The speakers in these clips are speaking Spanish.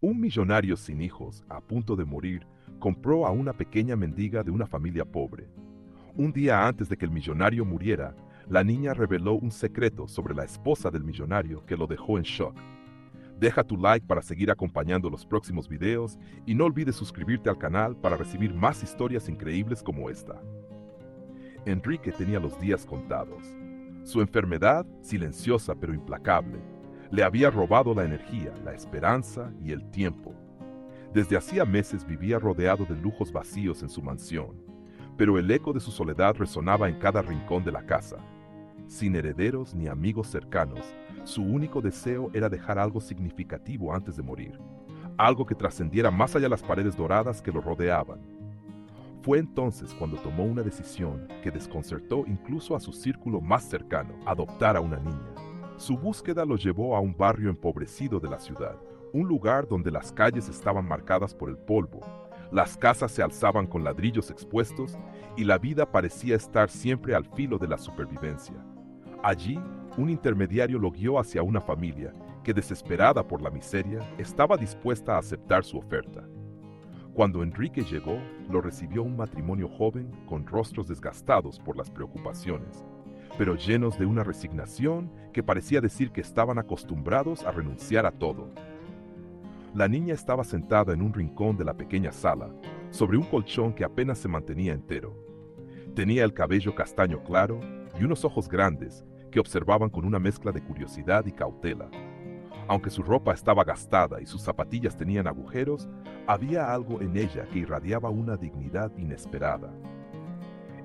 Un millonario sin hijos, a punto de morir, compró a una pequeña mendiga de una familia pobre. Un día antes de que el millonario muriera, la niña reveló un secreto sobre la esposa del millonario que lo dejó en shock. Deja tu like para seguir acompañando los próximos videos y no olvides suscribirte al canal para recibir más historias increíbles como esta. Enrique tenía los días contados. Su enfermedad, silenciosa pero implacable, le había robado la energía, la esperanza y el tiempo. Desde hacía meses vivía rodeado de lujos vacíos en su mansión, pero el eco de su soledad resonaba en cada rincón de la casa. Sin herederos ni amigos cercanos, su único deseo era dejar algo significativo antes de morir, algo que trascendiera más allá de las paredes doradas que lo rodeaban. Fue entonces cuando tomó una decisión que desconcertó incluso a su círculo más cercano: adoptar a una niña. Su búsqueda lo llevó a un barrio empobrecido de la ciudad, un lugar donde las calles estaban marcadas por el polvo, las casas se alzaban con ladrillos expuestos y la vida parecía estar siempre al filo de la supervivencia. Allí, un intermediario lo guió hacia una familia que, desesperada por la miseria, estaba dispuesta a aceptar su oferta. Cuando Enrique llegó, lo recibió un matrimonio joven con rostros desgastados por las preocupaciones, pero llenos de una resignación que parecía decir que estaban acostumbrados a renunciar a todo. La niña estaba sentada en un rincón de la pequeña sala, sobre un colchón que apenas se mantenía entero. Tenía el cabello castaño claro y unos ojos grandes que observaban con una mezcla de curiosidad y cautela. Aunque su ropa estaba gastada y sus zapatillas tenían agujeros, había algo en ella que irradiaba una dignidad inesperada.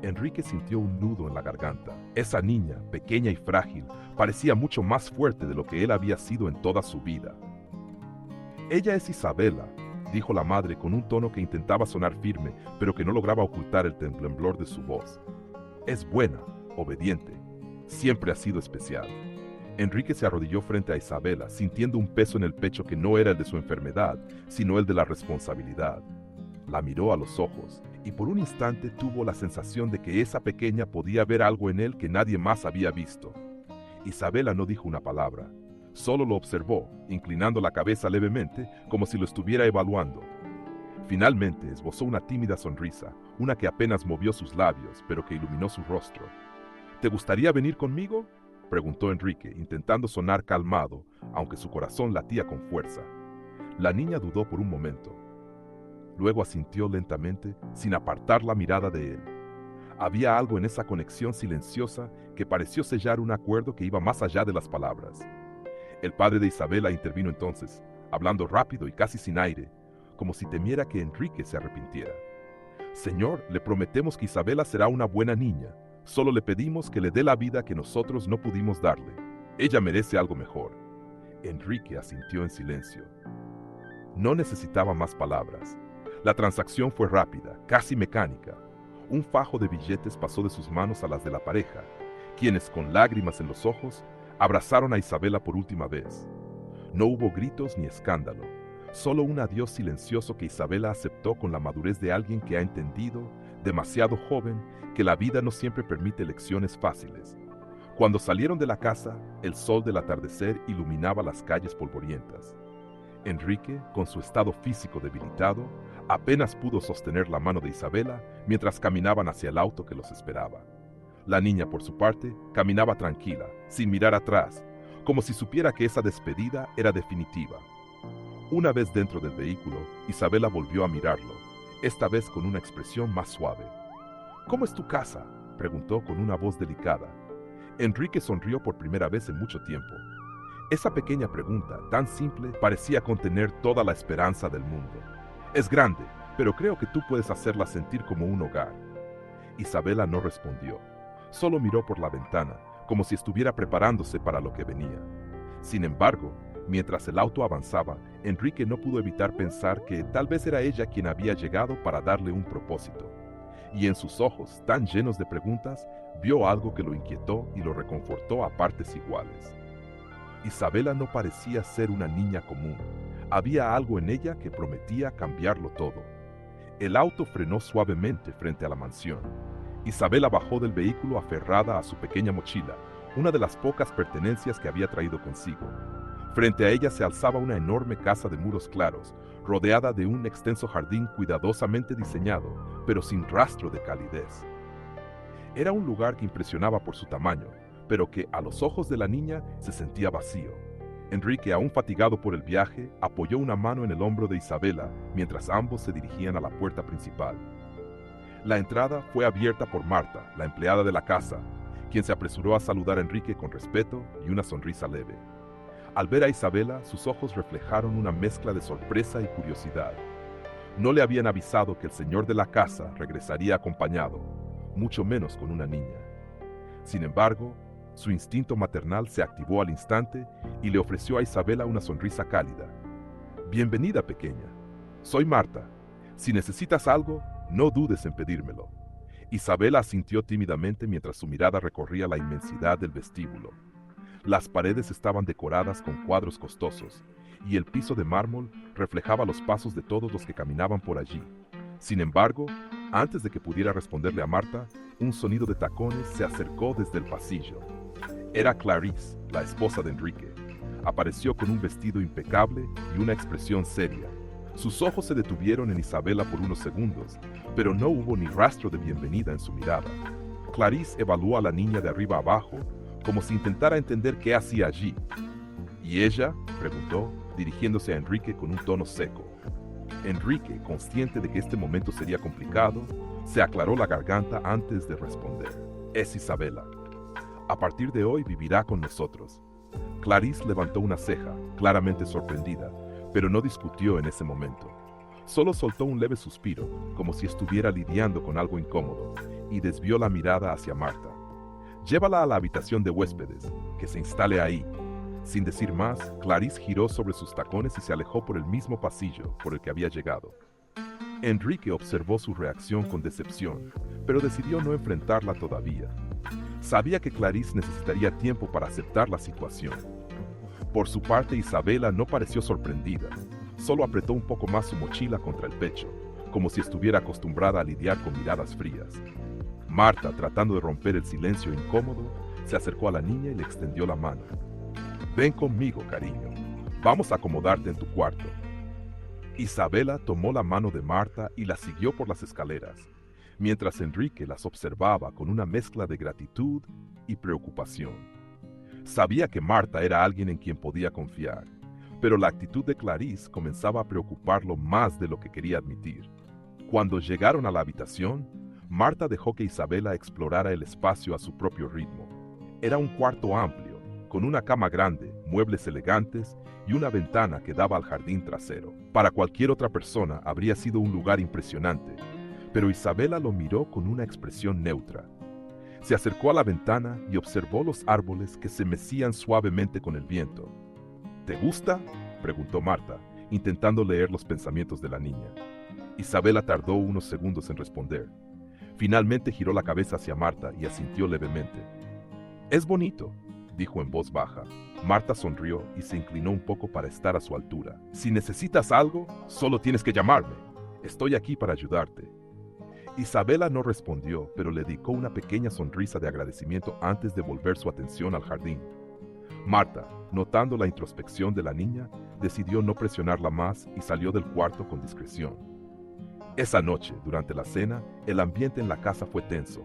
Enrique sintió un nudo en la garganta. Esa niña, pequeña y frágil, parecía mucho más fuerte de lo que él había sido en toda su vida. «Ella es Isabela», dijo la madre con un tono que intentaba sonar firme, pero que no lograba ocultar el temblor de su voz. «Es buena, obediente. Siempre ha sido especial». Enrique se arrodilló frente a Isabela, sintiendo un peso en el pecho que no era el de su enfermedad, sino el de la responsabilidad. La miró a los ojos, y por un instante tuvo la sensación de que esa pequeña podía ver algo en él que nadie más había visto. Isabela no dijo una palabra. Solo lo observó, inclinando la cabeza levemente, como si lo estuviera evaluando. Finalmente esbozó una tímida sonrisa, una que apenas movió sus labios, pero que iluminó su rostro. «¿Te gustaría venir conmigo?», preguntó Enrique, intentando sonar calmado, aunque su corazón latía con fuerza. La niña dudó por un momento. Luego asintió lentamente, sin apartar la mirada de él. Había algo en esa conexión silenciosa que pareció sellar un acuerdo que iba más allá de las palabras. El padre de Isabela intervino entonces, hablando rápido y casi sin aire, como si temiera que Enrique se arrepintiera. «Señor, le prometemos que Isabela será una buena niña. Solo le pedimos que le dé la vida que nosotros no pudimos darle. Ella merece algo mejor». Enrique asintió en silencio. No necesitaba más palabras. La transacción fue rápida, casi mecánica. Un fajo de billetes pasó de sus manos a las de la pareja, quienes, con lágrimas en los ojos, abrazaron a Isabela por última vez. No hubo gritos ni escándalo, solo un adiós silencioso que Isabela aceptó con la madurez de alguien que ha entendido, demasiado joven, que la vida no siempre permite elecciones fáciles. Cuando salieron de la casa, el sol del atardecer iluminaba las calles polvorientas. Enrique, con su estado físico debilitado, apenas pudo sostener la mano de Isabela mientras caminaban hacia el auto que los esperaba. La niña, por su parte, caminaba tranquila, sin mirar atrás, como si supiera que esa despedida era definitiva. Una vez dentro del vehículo, Isabela volvió a mirarlo, esta vez con una expresión más suave. «¿Cómo es tu casa?», preguntó con una voz delicada. Enrique sonrió por primera vez en mucho tiempo. Esa pequeña pregunta, tan simple, parecía contener toda la esperanza del mundo. «Es grande, pero creo que tú puedes hacerla sentir como un hogar». Isabela no respondió. Solo miró por la ventana, como si estuviera preparándose para lo que venía. Sin embargo, mientras el auto avanzaba, Enrique no pudo evitar pensar que tal vez era ella quien había llegado para darle un propósito. Y en sus ojos, tan llenos de preguntas, vio algo que lo inquietó y lo reconfortó a partes iguales. Isabela no parecía ser una niña común. Había algo en ella que prometía cambiarlo todo. El auto frenó suavemente frente a la mansión. Isabela bajó del vehículo aferrada a su pequeña mochila, una de las pocas pertenencias que había traído consigo. Frente a ella se alzaba una enorme casa de muros claros, rodeada de un extenso jardín cuidadosamente diseñado, pero sin rastro de calidez. Era un lugar que impresionaba por su tamaño, pero que a los ojos de la niña se sentía vacío. Enrique, aún fatigado por el viaje, apoyó una mano en el hombro de Isabela mientras ambos se dirigían a la puerta principal. La entrada fue abierta por Marta, la empleada de la casa, quien se apresuró a saludar a Enrique con respeto y una sonrisa leve. Al ver a Isabela, sus ojos reflejaron una mezcla de sorpresa y curiosidad. No le habían avisado que el señor de la casa regresaría acompañado, mucho menos con una niña. Sin embargo, su instinto maternal se activó al instante y le ofreció a Isabela una sonrisa cálida. «Bienvenida, pequeña. Soy Marta. Si necesitas algo, no dudes en pedírmelo». Isabela asintió tímidamente mientras su mirada recorría la inmensidad del vestíbulo. Las paredes estaban decoradas con cuadros costosos, y el piso de mármol reflejaba los pasos de todos los que caminaban por allí. Sin embargo, antes de que pudiera responderle a Marta, un sonido de tacones se acercó desde el pasillo. Era Clarice, la esposa de Enrique. Apareció con un vestido impecable y una expresión seria. Sus ojos se detuvieron en Isabela por unos segundos, pero no hubo ni rastro de bienvenida en su mirada. Clarice evaluó a la niña de arriba abajo, como si intentara entender qué hacía allí. ¿Y ella?, preguntó, dirigiéndose a Enrique con un tono seco. Enrique, consciente de que este momento sería complicado, se aclaró la garganta antes de responder. «Es Isabela. A partir de hoy vivirá con nosotros». Clarice levantó una ceja, claramente sorprendida, pero no discutió en ese momento. Solo soltó un leve suspiro, como si estuviera lidiando con algo incómodo, y desvió la mirada hacia Marta. «Llévala a la habitación de huéspedes, que se instale ahí». Sin decir más, Clarice giró sobre sus tacones y se alejó por el mismo pasillo por el que había llegado. Enrique observó su reacción con decepción, pero decidió no enfrentarla todavía. Sabía que Clarice necesitaría tiempo para aceptar la situación. Por su parte, Isabela no pareció sorprendida, solo apretó un poco más su mochila contra el pecho, como si estuviera acostumbrada a lidiar con miradas frías. Marta, tratando de romper el silencio incómodo, se acercó a la niña y le extendió la mano. «Ven conmigo, cariño. Vamos a acomodarte en tu cuarto». Isabela tomó la mano de Marta y la siguió por las escaleras, mientras Enrique las observaba con una mezcla de gratitud y preocupación. Sabía que Marta era alguien en quien podía confiar, pero la actitud de Clarice comenzaba a preocuparlo más de lo que quería admitir. Cuando llegaron a la habitación, Marta dejó que Isabela explorara el espacio a su propio ritmo. Era un cuarto amplio, con una cama grande, muebles elegantes y una ventana que daba al jardín trasero. Para cualquier otra persona habría sido un lugar impresionante, pero Isabela lo miró con una expresión neutra. Se acercó a la ventana y observó los árboles que se mecían suavemente con el viento. «¿Te gusta?», preguntó Marta, intentando leer los pensamientos de la niña. Isabela tardó unos segundos en responder. Finalmente giró la cabeza hacia Marta y asintió levemente. «Es bonito», dijo en voz baja. Marta sonrió y se inclinó un poco para estar a su altura. «Si necesitas algo, solo tienes que llamarme. Estoy aquí para ayudarte». Isabela no respondió, pero le dedicó una pequeña sonrisa de agradecimiento antes de volver su atención al jardín. Marta, notando la introspección de la niña, decidió no presionarla más y salió del cuarto con discreción. Esa noche, durante la cena, el ambiente en la casa fue tenso.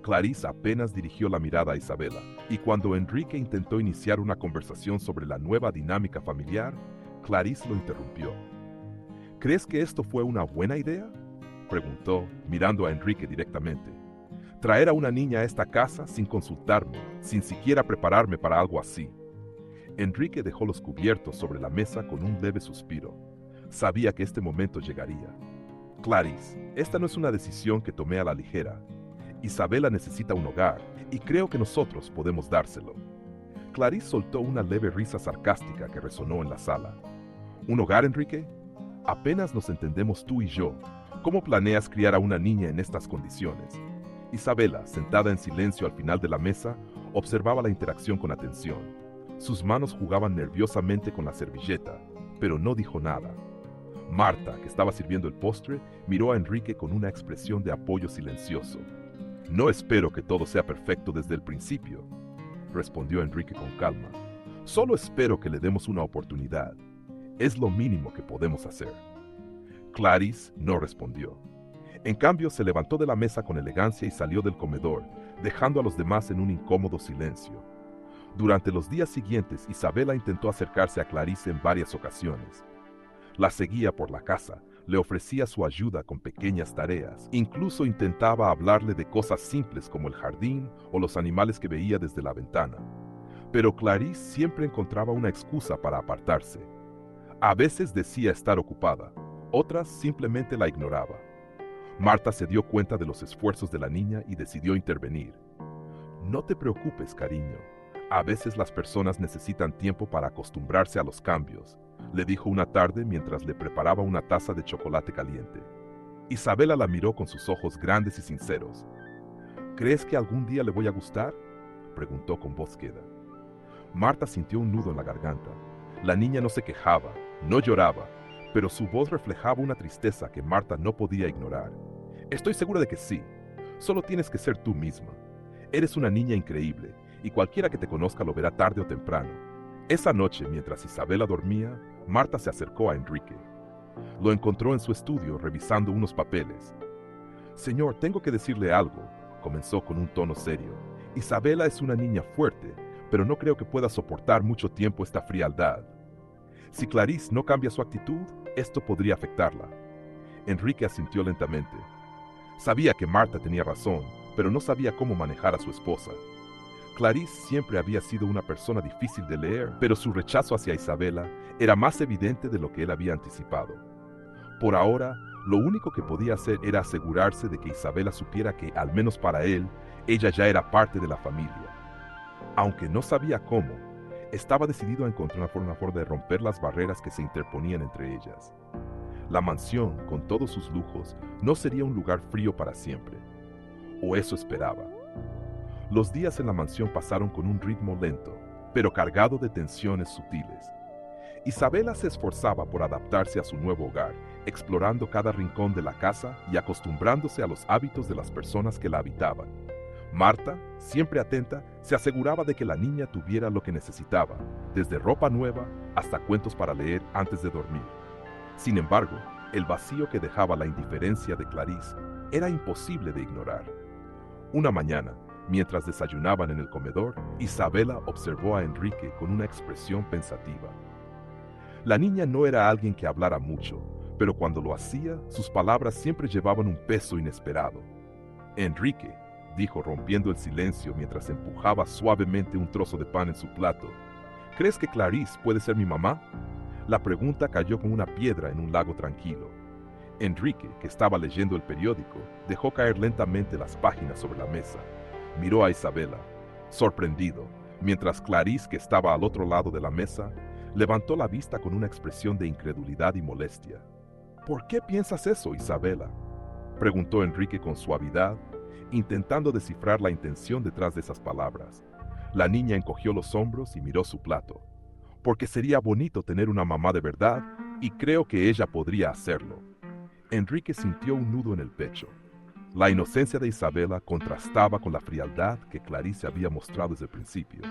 Clarice apenas dirigió la mirada a Isabela, y cuando Enrique intentó iniciar una conversación sobre la nueva dinámica familiar, Clarice lo interrumpió. «¿Crees que esto fue una buena idea?», preguntó, mirando a Enrique directamente. «Traer a una niña a esta casa sin consultarme, sin siquiera prepararme para algo así». Enrique dejó los cubiertos sobre la mesa con un leve suspiro. Sabía que este momento llegaría. «Clarice, esta no es una decisión que tomé a la ligera. Isabela necesita un hogar, y creo que nosotros podemos dárselo». Clarice soltó una leve risa sarcástica que resonó en la sala. «¿Un hogar, Enrique? Apenas nos entendemos tú y yo. ¿Cómo planeas criar a una niña en estas condiciones?». Isabela, sentada en silencio al final de la mesa, observaba la interacción con atención. Sus manos jugaban nerviosamente con la servilleta, pero no dijo nada. Marta, que estaba sirviendo el postre, miró a Enrique con una expresión de apoyo silencioso. «No espero que todo sea perfecto desde el principio», respondió Enrique con calma. Solo espero que le demos una oportunidad. Es lo mínimo que podemos hacer. Clarice no respondió. En cambio, se levantó de la mesa con elegancia y salió del comedor, dejando a los demás en un incómodo silencio. Durante los días siguientes, Isabela intentó acercarse a Clarice en varias ocasiones. La seguía por la casa, le ofrecía su ayuda con pequeñas tareas, incluso intentaba hablarle de cosas simples como el jardín o los animales que veía desde la ventana. Pero Clarice siempre encontraba una excusa para apartarse. A veces decía estar ocupada, otras simplemente la ignoraba. Marta se dio cuenta de los esfuerzos de la niña y decidió intervenir. No te preocupes, cariño. A veces las personas necesitan tiempo para acostumbrarse a los cambios, le dijo una tarde mientras le preparaba una taza de chocolate caliente. Isabela la miró con sus ojos grandes y sinceros. ¿Crees que algún día le voy a gustar?, preguntó con voz queda. Marta sintió un nudo en la garganta. La niña no se quejaba, no lloraba, pero su voz reflejaba una tristeza que Marta no podía ignorar. Estoy segura de que sí. Solo tienes que ser tú misma. Eres una niña increíble, y cualquiera que te conozca lo verá tarde o temprano. Esa noche, mientras Isabela dormía, Marta se acercó a Enrique. Lo encontró en su estudio revisando unos papeles. Señor, tengo que decirle algo, comenzó con un tono serio. Isabela es una niña fuerte, pero no creo que pueda soportar mucho tiempo esta frialdad. Si Clarice no cambia su actitud, esto podría afectarla. Enrique asintió lentamente. Sabía que Marta tenía razón, pero no sabía cómo manejar a su esposa. Clarice siempre había sido una persona difícil de leer, pero su rechazo hacia Isabela era más evidente de lo que él había anticipado. Por ahora, lo único que podía hacer era asegurarse de que Isabela supiera que, al menos para él, ella ya era parte de la familia. Aunque no sabía cómo, estaba decidido a encontrar una forma de romper las barreras que se interponían entre ellas. La mansión, con todos sus lujos, no sería un lugar frío para siempre. O eso esperaba. Los días en la mansión pasaron con un ritmo lento, pero cargado de tensiones sutiles. Isabela se esforzaba por adaptarse a su nuevo hogar, explorando cada rincón de la casa y acostumbrándose a los hábitos de las personas que la habitaban. Marta, siempre atenta, se aseguraba de que la niña tuviera lo que necesitaba, desde ropa nueva hasta cuentos para leer antes de dormir. Sin embargo, el vacío que dejaba la indiferencia de Clarice era imposible de ignorar. Una mañana, mientras desayunaban en el comedor, Isabela observó a Enrique con una expresión pensativa. La niña no era alguien que hablara mucho, pero cuando lo hacía, sus palabras siempre llevaban un peso inesperado. Enrique, dijo rompiendo el silencio mientras empujaba suavemente un trozo de pan en su plato, ¿crees que Clarice puede ser mi mamá? La pregunta cayó como una piedra en un lago tranquilo. Enrique, que estaba leyendo el periódico, dejó caer lentamente las páginas sobre la mesa. Miró a Isabela, sorprendido, mientras Clarice, que estaba al otro lado de la mesa, levantó la vista con una expresión de incredulidad y molestia. ¿Por qué piensas eso, Isabela?, preguntó Enrique con suavidad, intentando descifrar la intención detrás de esas palabras. La niña encogió los hombros y miró su plato. Porque sería bonito tener una mamá de verdad, y creo que ella podría hacerlo. Enrique sintió un nudo en el pecho. La inocencia de Isabela contrastaba con la frialdad que Clarice había mostrado desde el principio.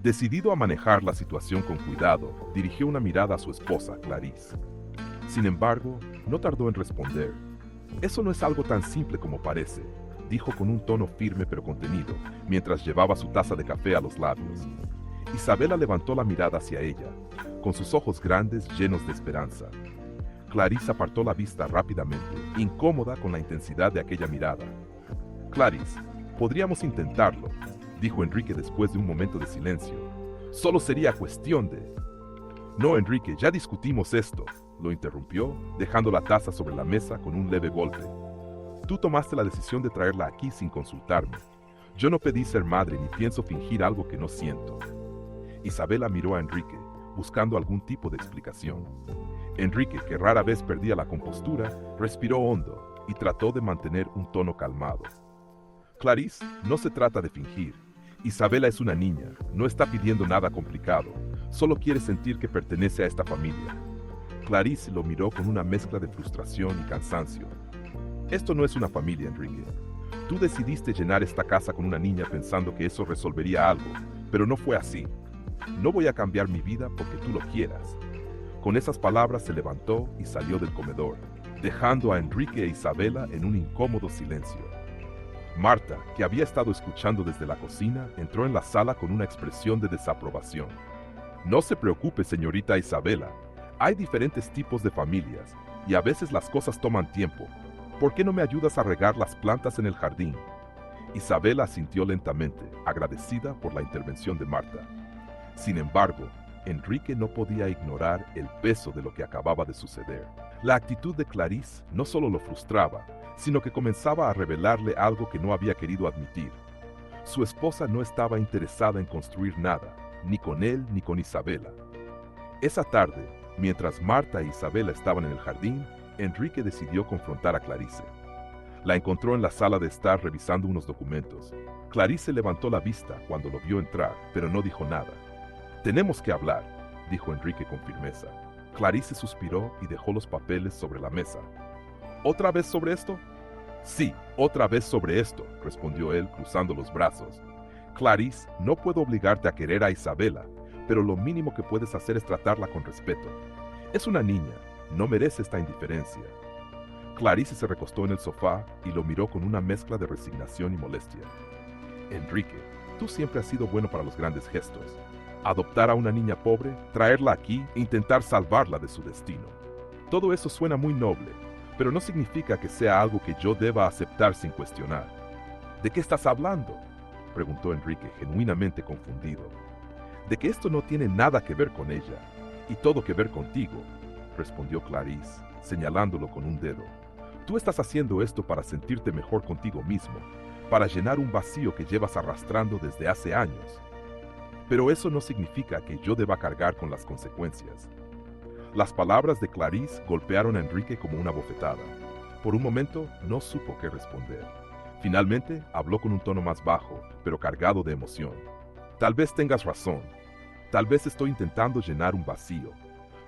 Decidido a manejar la situación con cuidado, dirigió una mirada a su esposa, Clarice. Sin embargo, no tardó en responder. Eso no es algo tan simple como parece, dijo con un tono firme pero contenido, mientras llevaba su taza de café a los labios. Isabela levantó la mirada hacia ella, con sus ojos grandes llenos de esperanza. Clarice apartó la vista rápidamente, incómoda con la intensidad de aquella mirada. Clarice, podríamos intentarlo, dijo Enrique después de un momento de silencio. Solo sería cuestión de... No, Enrique, ya discutimos esto, lo interrumpió, dejando la taza sobre la mesa con un leve golpe. Tú tomaste la decisión de traerla aquí sin consultarme. Yo no pedí ser madre ni pienso fingir algo que no siento. Isabela miró a Enrique, buscando algún tipo de explicación. Enrique, que rara vez perdía la compostura, respiró hondo y trató de mantener un tono calmado. Clarice, no se trata de fingir. Isabela es una niña, no está pidiendo nada complicado, solo quiere sentir que pertenece a esta familia. Clarice lo miró con una mezcla de frustración y cansancio. Esto no es una familia, Enrique. Tú decidiste llenar esta casa con una niña pensando que eso resolvería algo, Pero no fue así. No voy a cambiar mi vida porque tú lo quieras. Con esas palabras se levantó y salió del comedor, dejando a Enrique e Isabela en un incómodo silencio. Marta, que había estado escuchando desde la cocina, entró en la sala con una expresión de desaprobación. No se preocupe, señorita Isabela. Hay diferentes tipos de familias y a veces las cosas toman tiempo. ¿Por qué no me ayudas a regar las plantas en el jardín? Isabela asintió lentamente, agradecida por la intervención de Marta. Sin embargo, Enrique no podía ignorar el peso de lo que acababa de suceder. La actitud de Clarice no solo lo frustraba, sino que comenzaba a revelarle algo que no había querido admitir. Su esposa no estaba interesada en construir nada, ni con él ni con Isabela. Esa tarde, mientras Marta e Isabela estaban en el jardín, Enrique decidió confrontar a Clarice. La encontró en la sala de estar revisando unos documentos. Clarice levantó la vista cuando lo vio entrar, pero no dijo nada. «Tenemos que hablar», dijo Enrique con firmeza. Clarice suspiró y dejó los papeles sobre la mesa. «¿Otra vez sobre esto?» «Sí, otra vez sobre esto», respondió él cruzando los brazos. «Clarice, no puedo obligarte a querer a Isabela, pero lo mínimo que puedes hacer es tratarla con respeto. Es una niña, no merece esta indiferencia». Clarice se recostó en el sofá y lo miró con una mezcla de resignación y molestia. «Enrique, tú siempre has sido bueno para los grandes gestos. Adoptar a una niña pobre, traerla aquí e intentar salvarla de su destino. Todo eso suena muy noble, pero no significa que sea algo que yo deba aceptar sin cuestionar». «¿De qué estás hablando?», preguntó Enrique, genuinamente confundido. «De que esto no tiene nada que ver con ella, y todo que ver contigo», respondió Clarice, señalándolo con un dedo. «Tú estás haciendo esto para sentirte mejor contigo mismo, para llenar un vacío que llevas arrastrando desde hace años. Pero eso no significa que yo deba cargar con las consecuencias». Las palabras de Clarice golpearon a Enrique como una bofetada. Por un momento no supo qué responder. Finalmente habló con un tono más bajo, pero cargado de emoción. «Tal vez tengas razón. Tal vez estoy intentando llenar un vacío.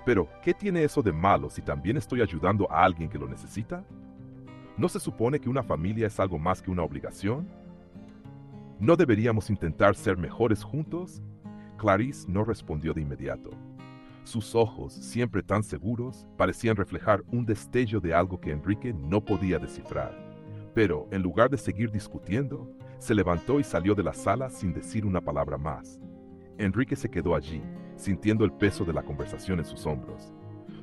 Pero, ¿qué tiene eso de malo si también estoy ayudando a alguien que lo necesita? ¿No se supone que una familia es algo más que una obligación? ¿No deberíamos intentar ser mejores juntos?» Clarice no respondió de inmediato. Sus ojos, siempre tan seguros, parecían reflejar un destello de algo que Enrique no podía descifrar. Pero, en lugar de seguir discutiendo, se levantó y salió de la sala sin decir una palabra más. Enrique se quedó allí, sintiendo el peso de la conversación en sus hombros.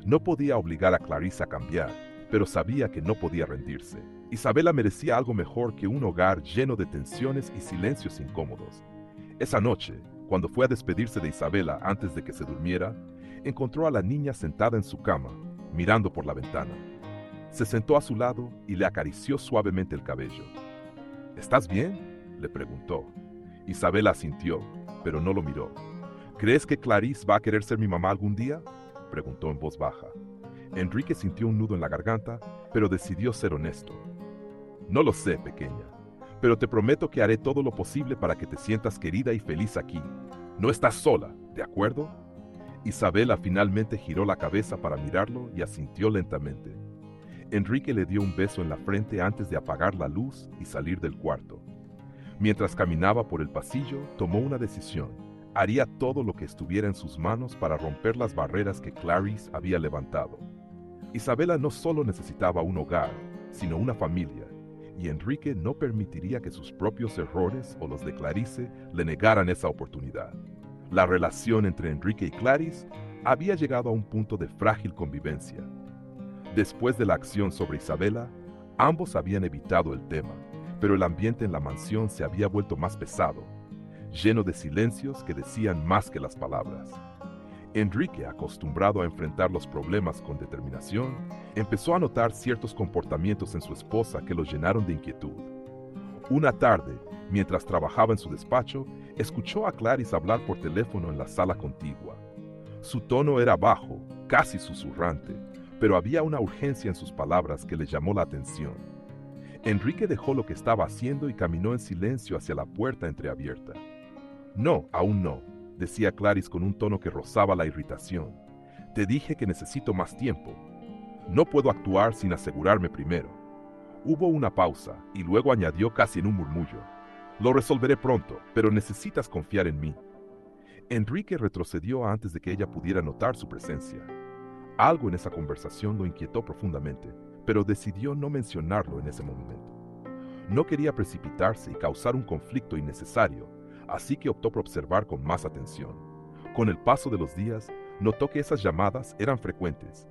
No podía obligar a Clarice a cambiar, pero sabía que no podía rendirse. Isabela merecía algo mejor que un hogar lleno de tensiones y silencios incómodos. Esa noche, cuando fue a despedirse de Isabela antes de que se durmiera, encontró a la niña sentada en su cama, mirando por la ventana. Se sentó a su lado y le acarició suavemente el cabello. «¿Estás bien?», le preguntó. Isabela asintió, pero no lo miró. «¿Crees que Clarice va a querer ser mi mamá algún día?», preguntó en voz baja. Enrique sintió un nudo en la garganta, pero decidió ser honesto. «No lo sé, pequeña, pero te prometo que haré todo lo posible para que te sientas querida y feliz aquí. No estás sola, ¿de acuerdo?». Isabela finalmente giró la cabeza para mirarlo y asintió lentamente. Enrique le dio un beso en la frente antes de apagar la luz y salir del cuarto. Mientras caminaba por el pasillo, tomó una decisión. Haría todo lo que estuviera en sus manos para romper las barreras que Clarice había levantado. Isabela no solo necesitaba un hogar, sino una familia, y Enrique no permitiría que sus propios errores o los de Clarice le negaran esa oportunidad. La relación entre Enrique y Clarice había llegado a un punto de frágil convivencia. Después de la acción sobre Isabela, ambos habían evitado el tema, pero el ambiente en la mansión se había vuelto más pesado, lleno de silencios que decían más que las palabras. Enrique, acostumbrado a enfrentar los problemas con determinación, empezó a notar ciertos comportamientos en su esposa que lo llenaron de inquietud. Una tarde, mientras trabajaba en su despacho, escuchó a Clarice hablar por teléfono en la sala contigua. Su tono era bajo, casi susurrante, pero había una urgencia en sus palabras que le llamó la atención. Enrique dejó lo que estaba haciendo y caminó en silencio hacia la puerta entreabierta. «No, aún no», decía Clarice con un tono que rozaba la irritación. «Te dije que necesito más tiempo. No puedo actuar sin asegurarme primero». Hubo una pausa y luego añadió casi en un murmullo: «Lo resolveré pronto, pero necesitas confiar en mí». Enrique retrocedió antes de que ella pudiera notar su presencia. Algo en esa conversación lo inquietó profundamente, pero decidió no mencionarlo en ese momento. No quería precipitarse y causar un conflicto innecesario, así que optó por observar con más atención. Con el paso de los días, notó que esas llamadas eran frecuentes.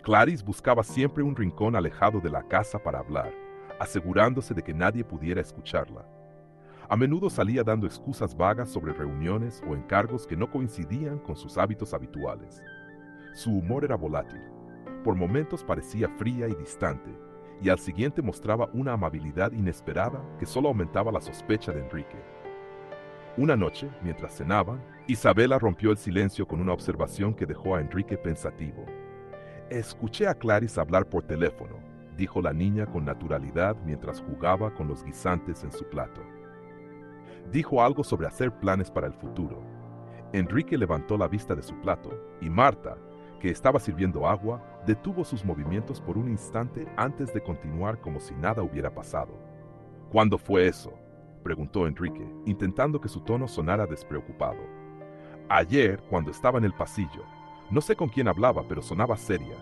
Clarice buscaba siempre un rincón alejado de la casa para hablar, asegurándose de que nadie pudiera escucharla. A menudo salía dando excusas vagas sobre reuniones o encargos que no coincidían con sus hábitos habituales. Su humor era volátil. Por momentos parecía fría y distante, y al siguiente mostraba una amabilidad inesperada que solo aumentaba la sospecha de Enrique. Una noche, mientras cenaban, Isabela rompió el silencio con una observación que dejó a Enrique pensativo. «Escuché a Clarice hablar por teléfono», dijo la niña con naturalidad mientras jugaba con los guisantes en su plato. Dijo algo sobre hacer planes para el futuro. Enrique levantó la vista de su plato y Marta, que estaba sirviendo agua, detuvo sus movimientos por un instante antes de continuar como si nada hubiera pasado. «¿Cuándo fue eso?», preguntó Enrique, intentando que su tono sonara despreocupado. «Ayer, cuando estaba en el pasillo. No sé con quién hablaba, pero sonaba seria».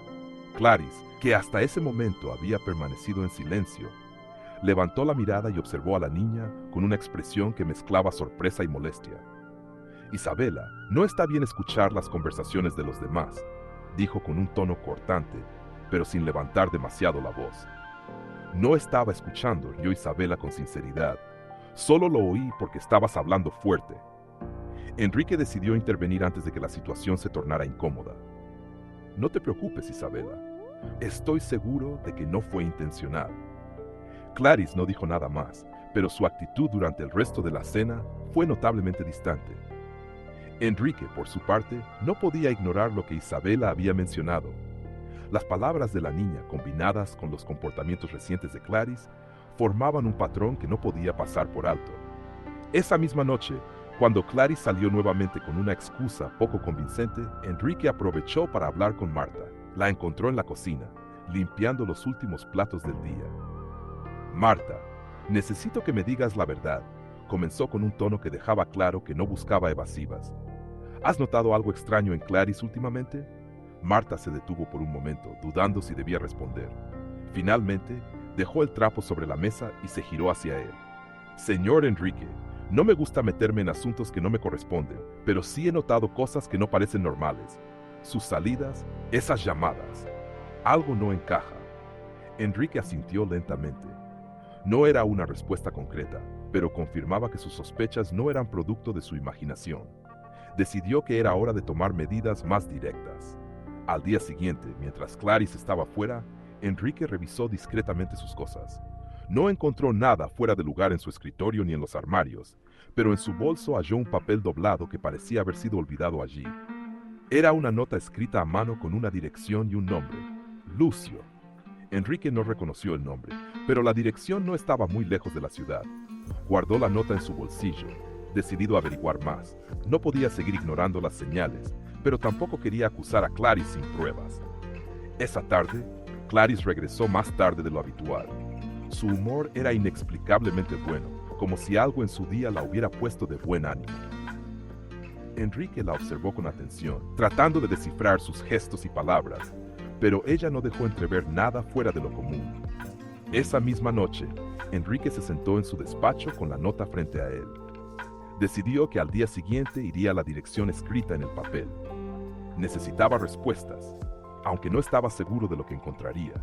Clarice, que hasta ese momento había permanecido en silencio, levantó la mirada y observó a la niña con una expresión que mezclaba sorpresa y molestia. «Isabela, no está bien escuchar las conversaciones de los demás», dijo con un tono cortante, pero sin levantar demasiado la voz. «No estaba escuchando», rió Isabela con sinceridad. «Solo lo oí porque estabas hablando fuerte». Enrique decidió intervenir antes de que la situación se tornara incómoda. «No te preocupes, Isabela. Estoy seguro de que no fue intencional». Clarice no dijo nada más, pero su actitud durante el resto de la cena fue notablemente distante. Enrique, por su parte, no podía ignorar lo que Isabela había mencionado. Las palabras de la niña, combinadas con los comportamientos recientes de Clarice, formaban un patrón que no podía pasar por alto. Esa misma noche, cuando Clarice salió nuevamente con una excusa poco convincente, Enrique aprovechó para hablar con Marta. La encontró en la cocina, limpiando los últimos platos del día. «Marta, necesito que me digas la verdad», comenzó con un tono que dejaba claro que no buscaba evasivas. «¿Has notado algo extraño en Clarice últimamente?». Marta se detuvo por un momento, dudando si debía responder. Finalmente, dejó el trapo sobre la mesa y se giró hacia él. «Señor Enrique, no me gusta meterme en asuntos que no me corresponden, pero sí he notado cosas que no parecen normales. Sus salidas, esas llamadas. Algo no encaja». Enrique asintió lentamente. No era una respuesta concreta, pero confirmaba que sus sospechas no eran producto de su imaginación. Decidió que era hora de tomar medidas más directas. Al día siguiente, mientras Clarice estaba fuera, Enrique revisó discretamente sus cosas. No encontró nada fuera de lugar en su escritorio ni en los armarios, pero en su bolso halló un papel doblado que parecía haber sido olvidado allí. Era una nota escrita a mano con una dirección y un nombre: Lucio. Enrique no reconoció el nombre, pero la dirección no estaba muy lejos de la ciudad. Guardó la nota en su bolsillo, decidido a averiguar más. No podía seguir ignorando las señales, pero tampoco quería acusar a Clarice sin pruebas. Esa tarde, Clarice regresó más tarde de lo habitual. Su humor era inexplicablemente bueno, como si algo en su día la hubiera puesto de buen ánimo. Enrique la observó con atención, tratando de descifrar sus gestos y palabras, pero ella no dejó entrever nada fuera de lo común. Esa misma noche, Enrique se sentó en su despacho con la nota frente a él. Decidió que al día siguiente iría a la dirección escrita en el papel. Necesitaba respuestas, aunque no estaba seguro de lo que encontraría.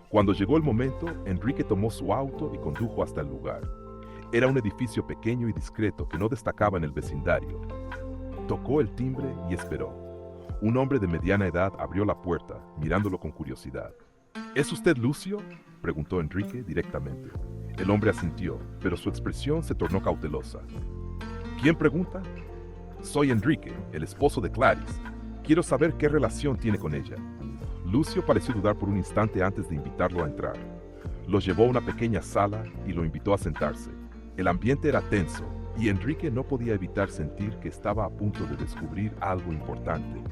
Cuando llegó el momento, Enrique tomó su auto y condujo hasta el lugar. Era un edificio pequeño y discreto que no destacaba en el vecindario. Tocó el timbre y esperó. Un hombre de mediana edad abrió la puerta, mirándolo con curiosidad. «¿Es usted Lucio?», preguntó Enrique directamente. El hombre asintió, pero su expresión se tornó cautelosa. «¿Quién pregunta?». «Soy Enrique, el esposo de Clarice. Quiero saber qué relación tiene con ella». Lucio pareció dudar por un instante antes de invitarlo a entrar. Lo llevó a una pequeña sala y lo invitó a sentarse. El ambiente era tenso, y Enrique no podía evitar sentir que estaba a punto de descubrir algo importante.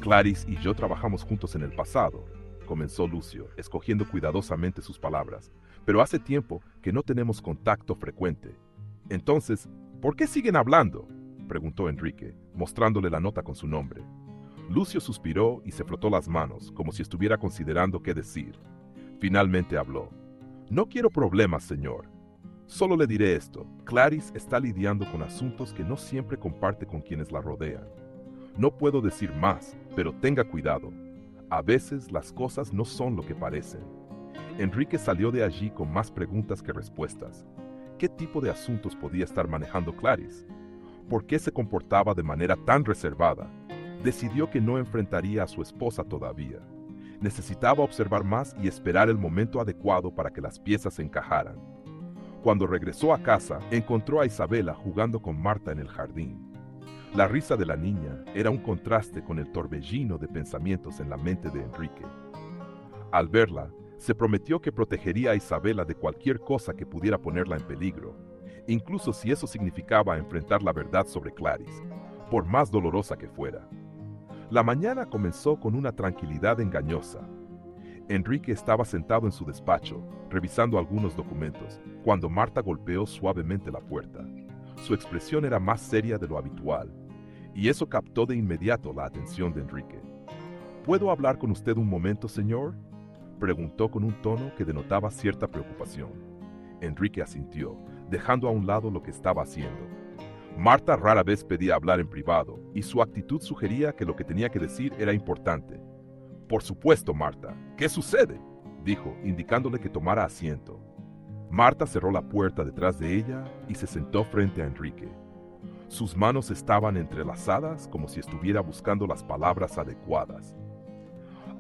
«Clarice y yo trabajamos juntos en el pasado», comenzó Lucio, escogiendo cuidadosamente sus palabras, «pero hace tiempo que no tenemos contacto frecuente. Entonces, ¿por qué siguen hablando?». preguntó Enrique, mostrándole la nota con su nombre. Lucio suspiró y se frotó las manos, como si estuviera considerando qué decir. Finalmente habló. No quiero problemas, señor. Solo le diré esto. Clarice está lidiando con asuntos que no siempre comparte con quienes la rodean. No puedo decir más, pero tenga cuidado. A veces las cosas no son lo que parecen. Enrique salió de allí con más preguntas que respuestas. ¿Qué tipo de asuntos podía estar manejando Clarice? ¿Por qué se comportaba de manera tan reservada? Decidió que no enfrentaría a su esposa todavía. Necesitaba observar más y esperar el momento adecuado para que las piezas se encajaran. Cuando regresó a casa, encontró a Isabela jugando con Marta en el jardín. La risa de la niña era un contraste con el torbellino de pensamientos en la mente de Enrique. Al verla, se prometió que protegería a Isabela de cualquier cosa que pudiera ponerla en peligro, incluso si eso significaba enfrentar la verdad sobre Clarice, por más dolorosa que fuera. La mañana comenzó con una tranquilidad engañosa. Enrique estaba sentado en su despacho, revisando algunos documentos, cuando Marta golpeó suavemente la puerta. Su expresión era más seria de lo habitual, y eso captó de inmediato la atención de Enrique. ¿Puedo hablar con usted un momento, señor?, preguntó con un tono que denotaba cierta preocupación. Enrique asintió, dejando a un lado lo que estaba haciendo. Marta rara vez pedía hablar en privado, y su actitud sugería que lo que tenía que decir era importante. «Por supuesto, Marta. ¿Qué sucede?», dijo, indicándole que tomara asiento. Marta cerró la puerta detrás de ella y se sentó frente a Enrique. Sus manos estaban entrelazadas como si estuviera buscando las palabras adecuadas.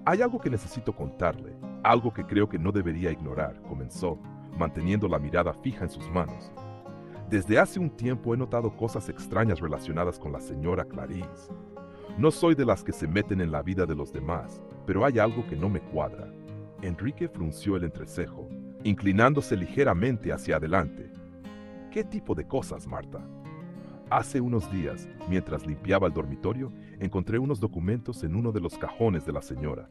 «Hay algo que necesito contarle, algo que creo que no debería ignorar», comenzó, manteniendo la mirada fija en sus manos. «Desde hace un tiempo he notado cosas extrañas relacionadas con la señora Clarice. No soy de las que se meten en la vida de los demás, pero hay algo que no me cuadra». Enrique frunció el entrecejo, inclinándose ligeramente hacia adelante. «¿Qué tipo de cosas, Marta?». «Hace unos días, mientras limpiaba el dormitorio, encontré unos documentos en uno de los cajones de la señora.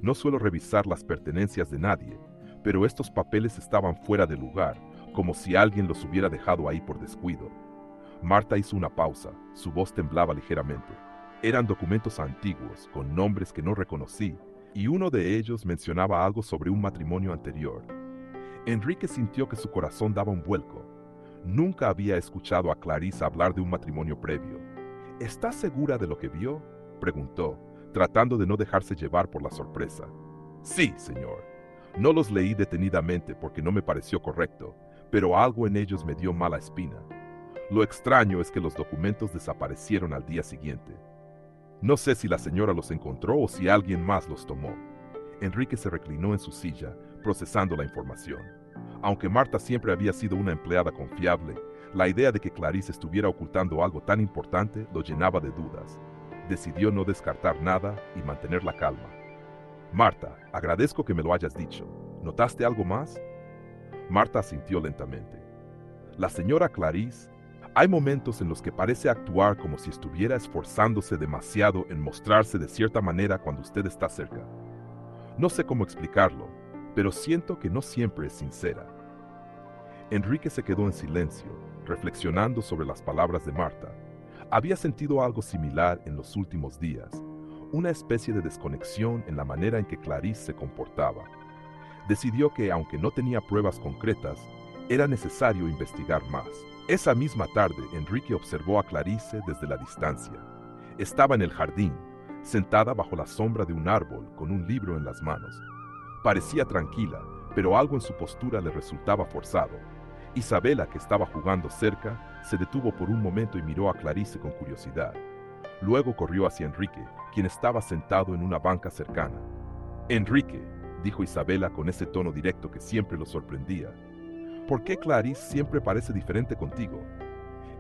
No suelo revisar las pertenencias de nadie, pero estos papeles estaban fuera de lugar, como si alguien los hubiera dejado ahí por descuido». Marta hizo una pausa, su voz temblaba ligeramente. Eran documentos antiguos, con nombres que no reconocí, y uno de ellos mencionaba algo sobre un matrimonio anterior. Enrique sintió que su corazón daba un vuelco. Nunca había escuchado a Clarice hablar de un matrimonio previo. «¿Está segura de lo que vio?», preguntó, tratando de no dejarse llevar por la sorpresa. «Sí, señor. No los leí detenidamente porque no me pareció correcto, pero algo en ellos me dio mala espina. Lo extraño es que los documentos desaparecieron al día siguiente. No sé si la señora los encontró o si alguien más los tomó». Enrique se reclinó en su silla, procesando la información. Aunque Marta siempre había sido una empleada confiable, la idea de que Clarice estuviera ocultando algo tan importante lo llenaba de dudas. Decidió no descartar nada y mantener la calma. «Marta, agradezco que me lo hayas dicho. ¿Notaste algo más?». Marta asintió lentamente. «La señora Clarice, hay momentos en los que parece actuar como si estuviera esforzándose demasiado en mostrarse de cierta manera cuando usted está cerca. No sé cómo explicarlo, pero siento que no siempre es sincera». Enrique se quedó en silencio, reflexionando sobre las palabras de Marta. Había sentido algo similar en los últimos días, una especie de desconexión en la manera en que Clarice se comportaba. Decidió que, aunque no tenía pruebas concretas, era necesario investigar más. Esa misma tarde, Enrique observó a Clarice desde la distancia. Estaba en el jardín, sentada bajo la sombra de un árbol con un libro en las manos. Parecía tranquila, pero algo en su postura le resultaba forzado. Isabela, que estaba jugando cerca, se detuvo por un momento y miró a Clarice con curiosidad. Luego corrió hacia Enrique, quien estaba sentado en una banca cercana. «Enrique», dijo Isabela con ese tono directo que siempre lo sorprendía, «¿por qué Clarice siempre parece diferente contigo?».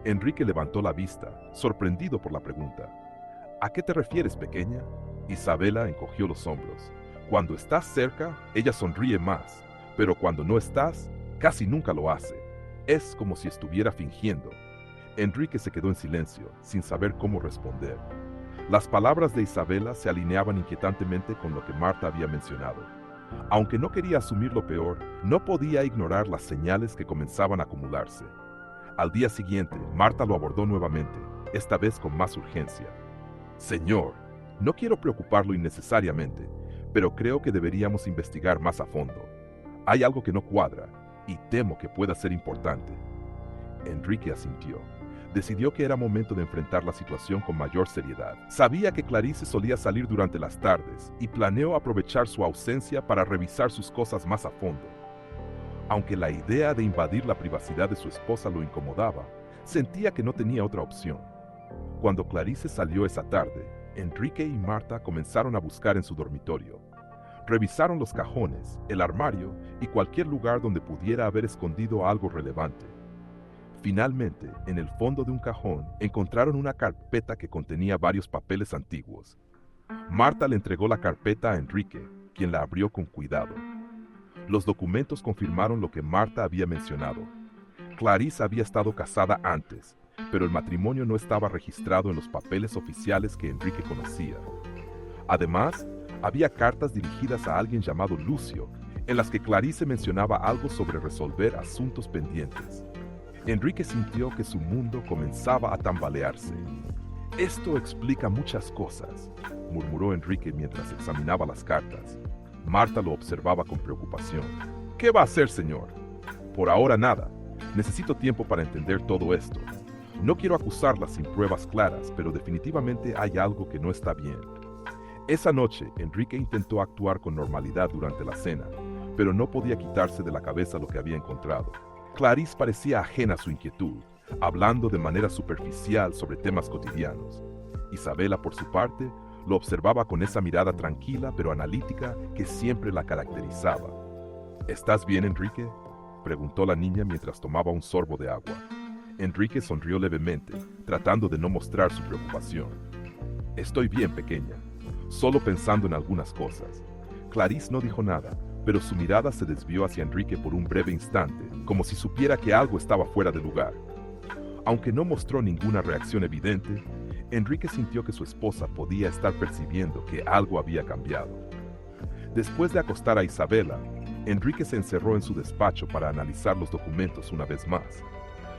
Enrique levantó la vista, sorprendido por la pregunta. «¿A qué te refieres, pequeña?». Isabela encogió los hombros. «Cuando estás cerca, ella sonríe más, pero cuando no estás, casi nunca lo hace. Es como si estuviera fingiendo». Enrique se quedó en silencio, sin saber cómo responder. Las palabras de Isabela se alineaban inquietantemente con lo que Marta había mencionado. Aunque no quería asumir lo peor, no podía ignorar las señales que comenzaban a acumularse. Al día siguiente, Marta lo abordó nuevamente, esta vez con más urgencia. Señor, no quiero preocuparlo innecesariamente, pero creo que deberíamos investigar más a fondo. Hay algo que no cuadra, y temo que pueda ser importante. Enrique asintió. Decidió que era momento de enfrentar la situación con mayor seriedad. Sabía que Clarice solía salir durante las tardes, y planeó aprovechar su ausencia para revisar sus cosas más a fondo. Aunque la idea de invadir la privacidad de su esposa lo incomodaba, sentía que no tenía otra opción. Cuando Clarice salió esa tarde, Enrique y Marta comenzaron a buscar en su dormitorio. Revisaron los cajones, el armario y cualquier lugar donde pudiera haber escondido algo relevante. Finalmente, en el fondo de un cajón, encontraron una carpeta que contenía varios papeles antiguos. Marta le entregó la carpeta a Enrique, quien la abrió con cuidado. Los documentos confirmaron lo que Marta había mencionado. Clarice había estado casada antes, pero el matrimonio no estaba registrado en los papeles oficiales que Enrique conocía. Además, había cartas dirigidas a alguien llamado Lucio, en las que Clarice mencionaba algo sobre resolver asuntos pendientes. Enrique sintió que su mundo comenzaba a tambalearse. Esto explica muchas cosas, murmuró Enrique mientras examinaba las cartas. Marta lo observaba con preocupación. ¿Qué va a hacer, señor? Por ahora nada. Necesito tiempo para entender todo esto. No quiero acusarla sin pruebas claras, pero definitivamente hay algo que no está bien. Esa noche, Enrique intentó actuar con normalidad durante la cena, pero no podía quitarse de la cabeza lo que había encontrado. Clarice parecía ajena a su inquietud, hablando de manera superficial sobre temas cotidianos. Isabela, por su parte, lo observaba con esa mirada tranquila pero analítica que siempre la caracterizaba. ¿Estás bien, Enrique?, preguntó la niña mientras tomaba un sorbo de agua. Enrique sonrió levemente, tratando de no mostrar su preocupación. Estoy bien, pequeña, solo pensando en algunas cosas. Clarice no dijo nada, pero su mirada se desvió hacia Enrique por un breve instante, como si supiera que algo estaba fuera de lugar. Aunque no mostró ninguna reacción evidente, Enrique sintió que su esposa podía estar percibiendo que algo había cambiado. Después de acostar a Isabela, Enrique se encerró en su despacho para analizar los documentos una vez más.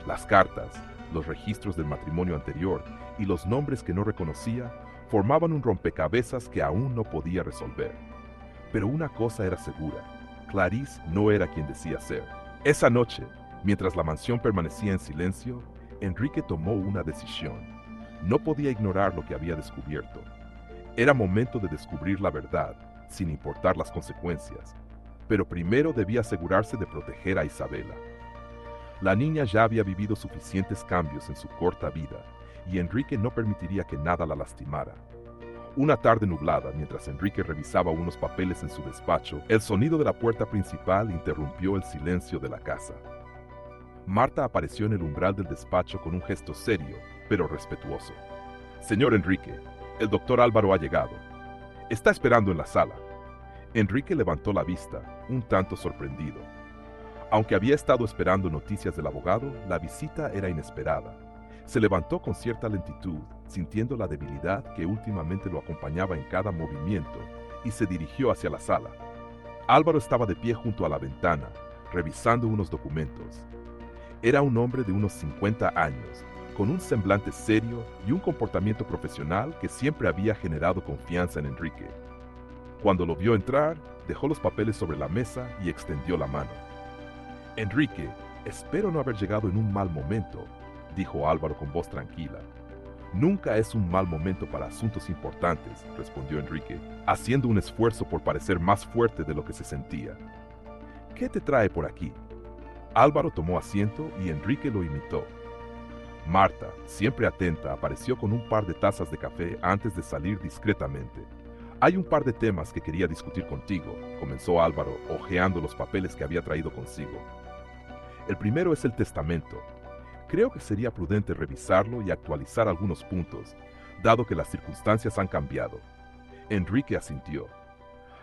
Las cartas, los registros del matrimonio anterior y los nombres que no reconocía formaban un rompecabezas que aún no podía resolver. Pero una cosa era segura: Clarice no era quien decía ser. Esa noche, mientras la mansión permanecía en silencio, Enrique tomó una decisión. No podía ignorar lo que había descubierto. Era momento de descubrir la verdad, sin importar las consecuencias. Pero primero debía asegurarse de proteger a Isabela. La niña ya había vivido suficientes cambios en su corta vida, y Enrique no permitiría que nada la lastimara. Una tarde nublada, mientras Enrique revisaba unos papeles en su despacho, el sonido de la puerta principal interrumpió el silencio de la casa. Marta apareció en el umbral del despacho con un gesto serio, pero respetuoso. Señor Enrique, el doctor Álvaro ha llegado. Está esperando en la sala. Enrique levantó la vista, un tanto sorprendido. Aunque había estado esperando noticias del abogado, la visita era inesperada. Se levantó con cierta lentitud, sintiendo la debilidad que últimamente lo acompañaba en cada movimiento, y se dirigió hacia la sala. Álvaro estaba de pie junto a la ventana, revisando unos documentos. Era un hombre de unos 50 años, con un semblante serio y un comportamiento profesional que siempre había generado confianza en Enrique. Cuando lo vio entrar, dejó los papeles sobre la mesa y extendió la mano. Enrique, espero no haber llegado en un mal momento, dijo Álvaro con voz tranquila. Nunca es un mal momento para asuntos importantes, respondió Enrique, haciendo un esfuerzo por parecer más fuerte de lo que se sentía. ¿Qué te trae por aquí? Álvaro tomó asiento y Enrique lo imitó. Marta, siempre atenta, apareció con un par de tazas de café antes de salir discretamente. Hay un par de temas que quería discutir contigo, comenzó Álvaro, hojeando los papeles que había traído consigo. El primero es el testamento. Creo que sería prudente revisarlo y actualizar algunos puntos, dado que las circunstancias han cambiado. Enrique asintió.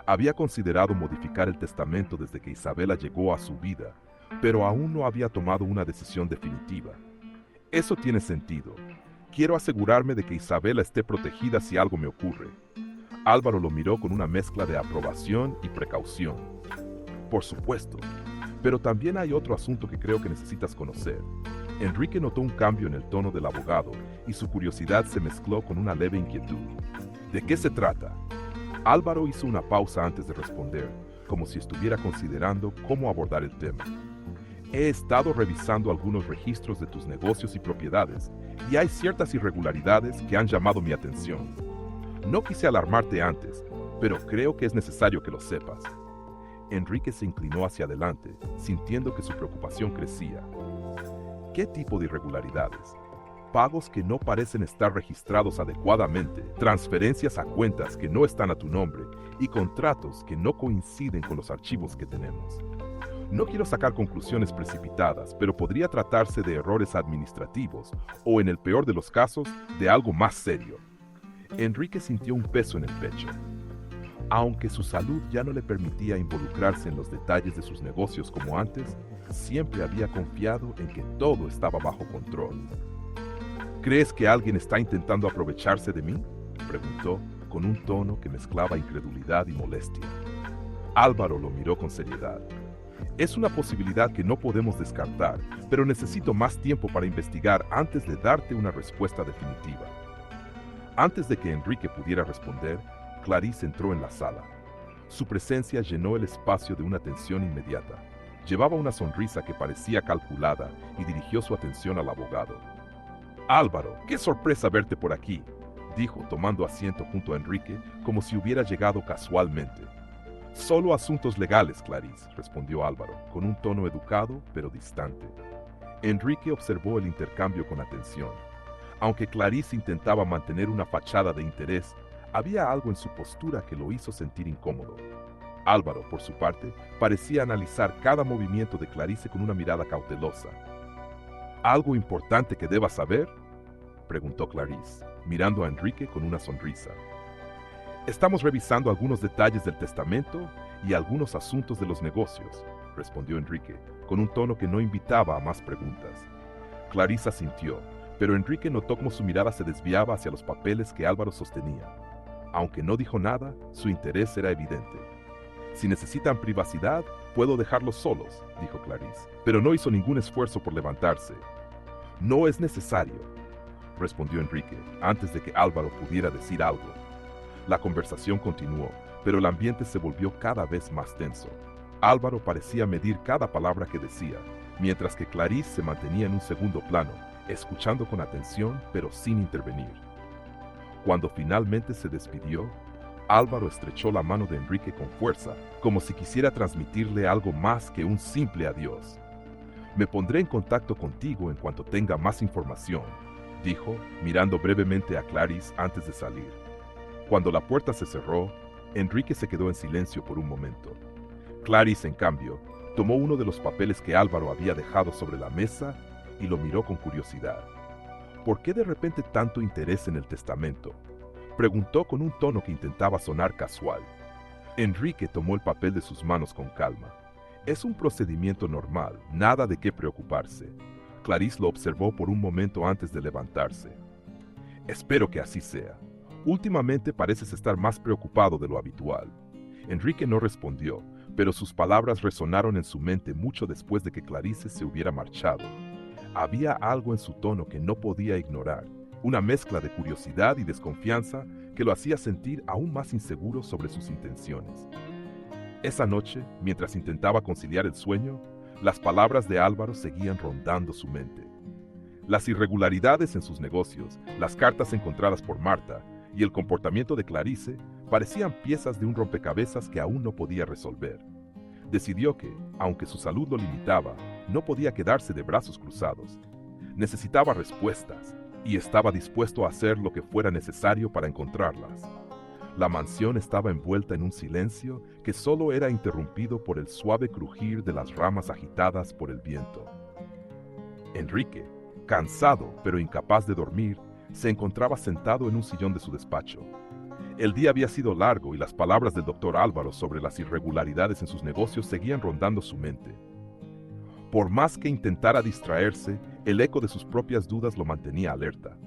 Había considerado modificar el testamento desde que Isabela llegó a su vida, pero aún no había tomado una decisión definitiva. Eso tiene sentido. Quiero asegurarme de que Isabela esté protegida si algo me ocurre. Álvaro lo miró con una mezcla de aprobación y precaución. Por supuesto, pero también hay otro asunto que creo que necesitas conocer. Enrique notó un cambio en el tono del abogado y su curiosidad se mezcló con una leve inquietud. ¿De qué se trata? Álvaro hizo una pausa antes de responder, como si estuviera considerando cómo abordar el tema. He estado revisando algunos registros de tus negocios y propiedades y hay ciertas irregularidades que han llamado mi atención. No quise alarmarte antes, pero creo que es necesario que lo sepas. Enrique se inclinó hacia adelante, sintiendo que su preocupación crecía. ¿Qué tipo de irregularidades? Pagos que no parecen estar registrados adecuadamente, transferencias a cuentas que no están a tu nombre y contratos que no coinciden con los archivos que tenemos. No quiero sacar conclusiones precipitadas, pero podría tratarse de errores administrativos o, en el peor de los casos, de algo más serio. Enrique sintió un peso en el pecho. Aunque su salud ya no le permitía involucrarse en los detalles de sus negocios como antes, siempre había confiado en que todo estaba bajo control. ¿Crees que alguien está intentando aprovecharse de mí?, preguntó con un tono que mezclaba incredulidad y molestia. Álvaro lo miró con seriedad. Es una posibilidad que no podemos descartar, pero necesito más tiempo para investigar antes de darte una respuesta definitiva. Antes de que Enrique pudiera responder, Clarice entró en la sala. Su presencia llenó el espacio de una tensión inmediata. Llevaba una sonrisa que parecía calculada y dirigió su atención al abogado. Álvaro, qué sorpresa verte por aquí, dijo tomando asiento junto a Enrique como si hubiera llegado casualmente. Solo asuntos legales, Clarice, respondió Álvaro, con un tono educado pero distante. Enrique observó el intercambio con atención. Aunque Clarice intentaba mantener una fachada de interés, había algo en su postura que lo hizo sentir incómodo. Álvaro, por su parte, parecía analizar cada movimiento de Clarice con una mirada cautelosa. ¿Algo importante que debas saber?, preguntó Clarice, mirando a Enrique con una sonrisa. Estamos revisando algunos detalles del testamento y algunos asuntos de los negocios, respondió Enrique, con un tono que no invitaba a más preguntas. Clarice asintió, pero Enrique notó cómo su mirada se desviaba hacia los papeles que Álvaro sostenía. Aunque no dijo nada, su interés era evidente. Si necesitan privacidad, puedo dejarlos solos, dijo Clarice, pero no hizo ningún esfuerzo por levantarse. No es necesario, respondió Enrique, antes de que Álvaro pudiera decir algo. La conversación continuó, pero el ambiente se volvió cada vez más tenso. Álvaro parecía medir cada palabra que decía, mientras que Clarice se mantenía en un segundo plano, escuchando con atención, pero sin intervenir. Cuando finalmente se despidió, Álvaro estrechó la mano de Enrique con fuerza, como si quisiera transmitirle algo más que un simple adiós. Me pondré en contacto contigo en cuanto tenga más información, dijo, mirando brevemente a Clarice antes de salir. Cuando la puerta se cerró, Enrique se quedó en silencio por un momento. Clarice, en cambio, tomó uno de los papeles que Álvaro había dejado sobre la mesa y lo miró con curiosidad. ¿Por qué de repente tanto interés en el testamento?, preguntó con un tono que intentaba sonar casual. Enrique tomó el papel de sus manos con calma. Es un procedimiento normal, nada de qué preocuparse. Clarice lo observó por un momento antes de levantarse. Espero que así sea. Últimamente pareces estar más preocupado de lo habitual. Enrique no respondió, pero sus palabras resonaron en su mente mucho después de que Clarice se hubiera marchado. Había algo en su tono que no podía ignorar, una mezcla de curiosidad y desconfianza que lo hacía sentir aún más inseguro sobre sus intenciones. Esa noche, mientras intentaba conciliar el sueño, las palabras de Álvaro seguían rondando su mente. Las irregularidades en sus negocios, las cartas encontradas por Marta y el comportamiento de Clarice parecían piezas de un rompecabezas que aún no podía resolver. Decidió que, aunque su salud lo limitaba, no podía quedarse de brazos cruzados. Necesitaba respuestas y estaba dispuesto a hacer lo que fuera necesario para encontrarlas. La mansión estaba envuelta en un silencio que solo era interrumpido por el suave crujir de las ramas agitadas por el viento. Enrique, cansado pero incapaz de dormir, se encontraba sentado en un sillón de su despacho. El día había sido largo y las palabras del doctor Álvaro sobre las irregularidades en sus negocios seguían rondando su mente. Por más que intentara distraerse, el eco de sus propias dudas lo mantenía alerta.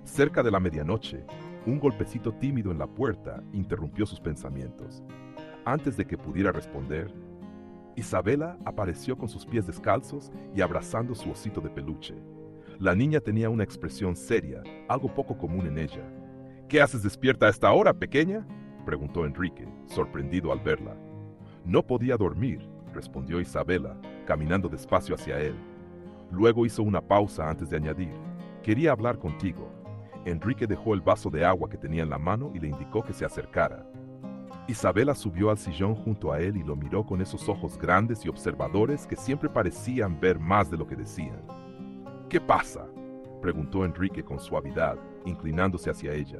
Cerca de la medianoche, un golpecito tímido en la puerta interrumpió sus pensamientos. Antes de que pudiera responder, Isabela apareció con sus pies descalzos y abrazando su osito de peluche. La niña tenía una expresión seria, algo poco común en ella. ¿Qué haces despierta a esta hora, pequeña?, preguntó Enrique, sorprendido al verla. No podía dormir, respondió Isabela, caminando despacio hacia él. Luego hizo una pausa antes de añadir: quería hablar contigo. Enrique dejó el vaso de agua que tenía en la mano y le indicó que se acercara. Isabela subió al sillón junto a él y lo miró con esos ojos grandes y observadores que siempre parecían ver más de lo que decían. ¿Qué pasa?, preguntó Enrique con suavidad, inclinándose hacia ella.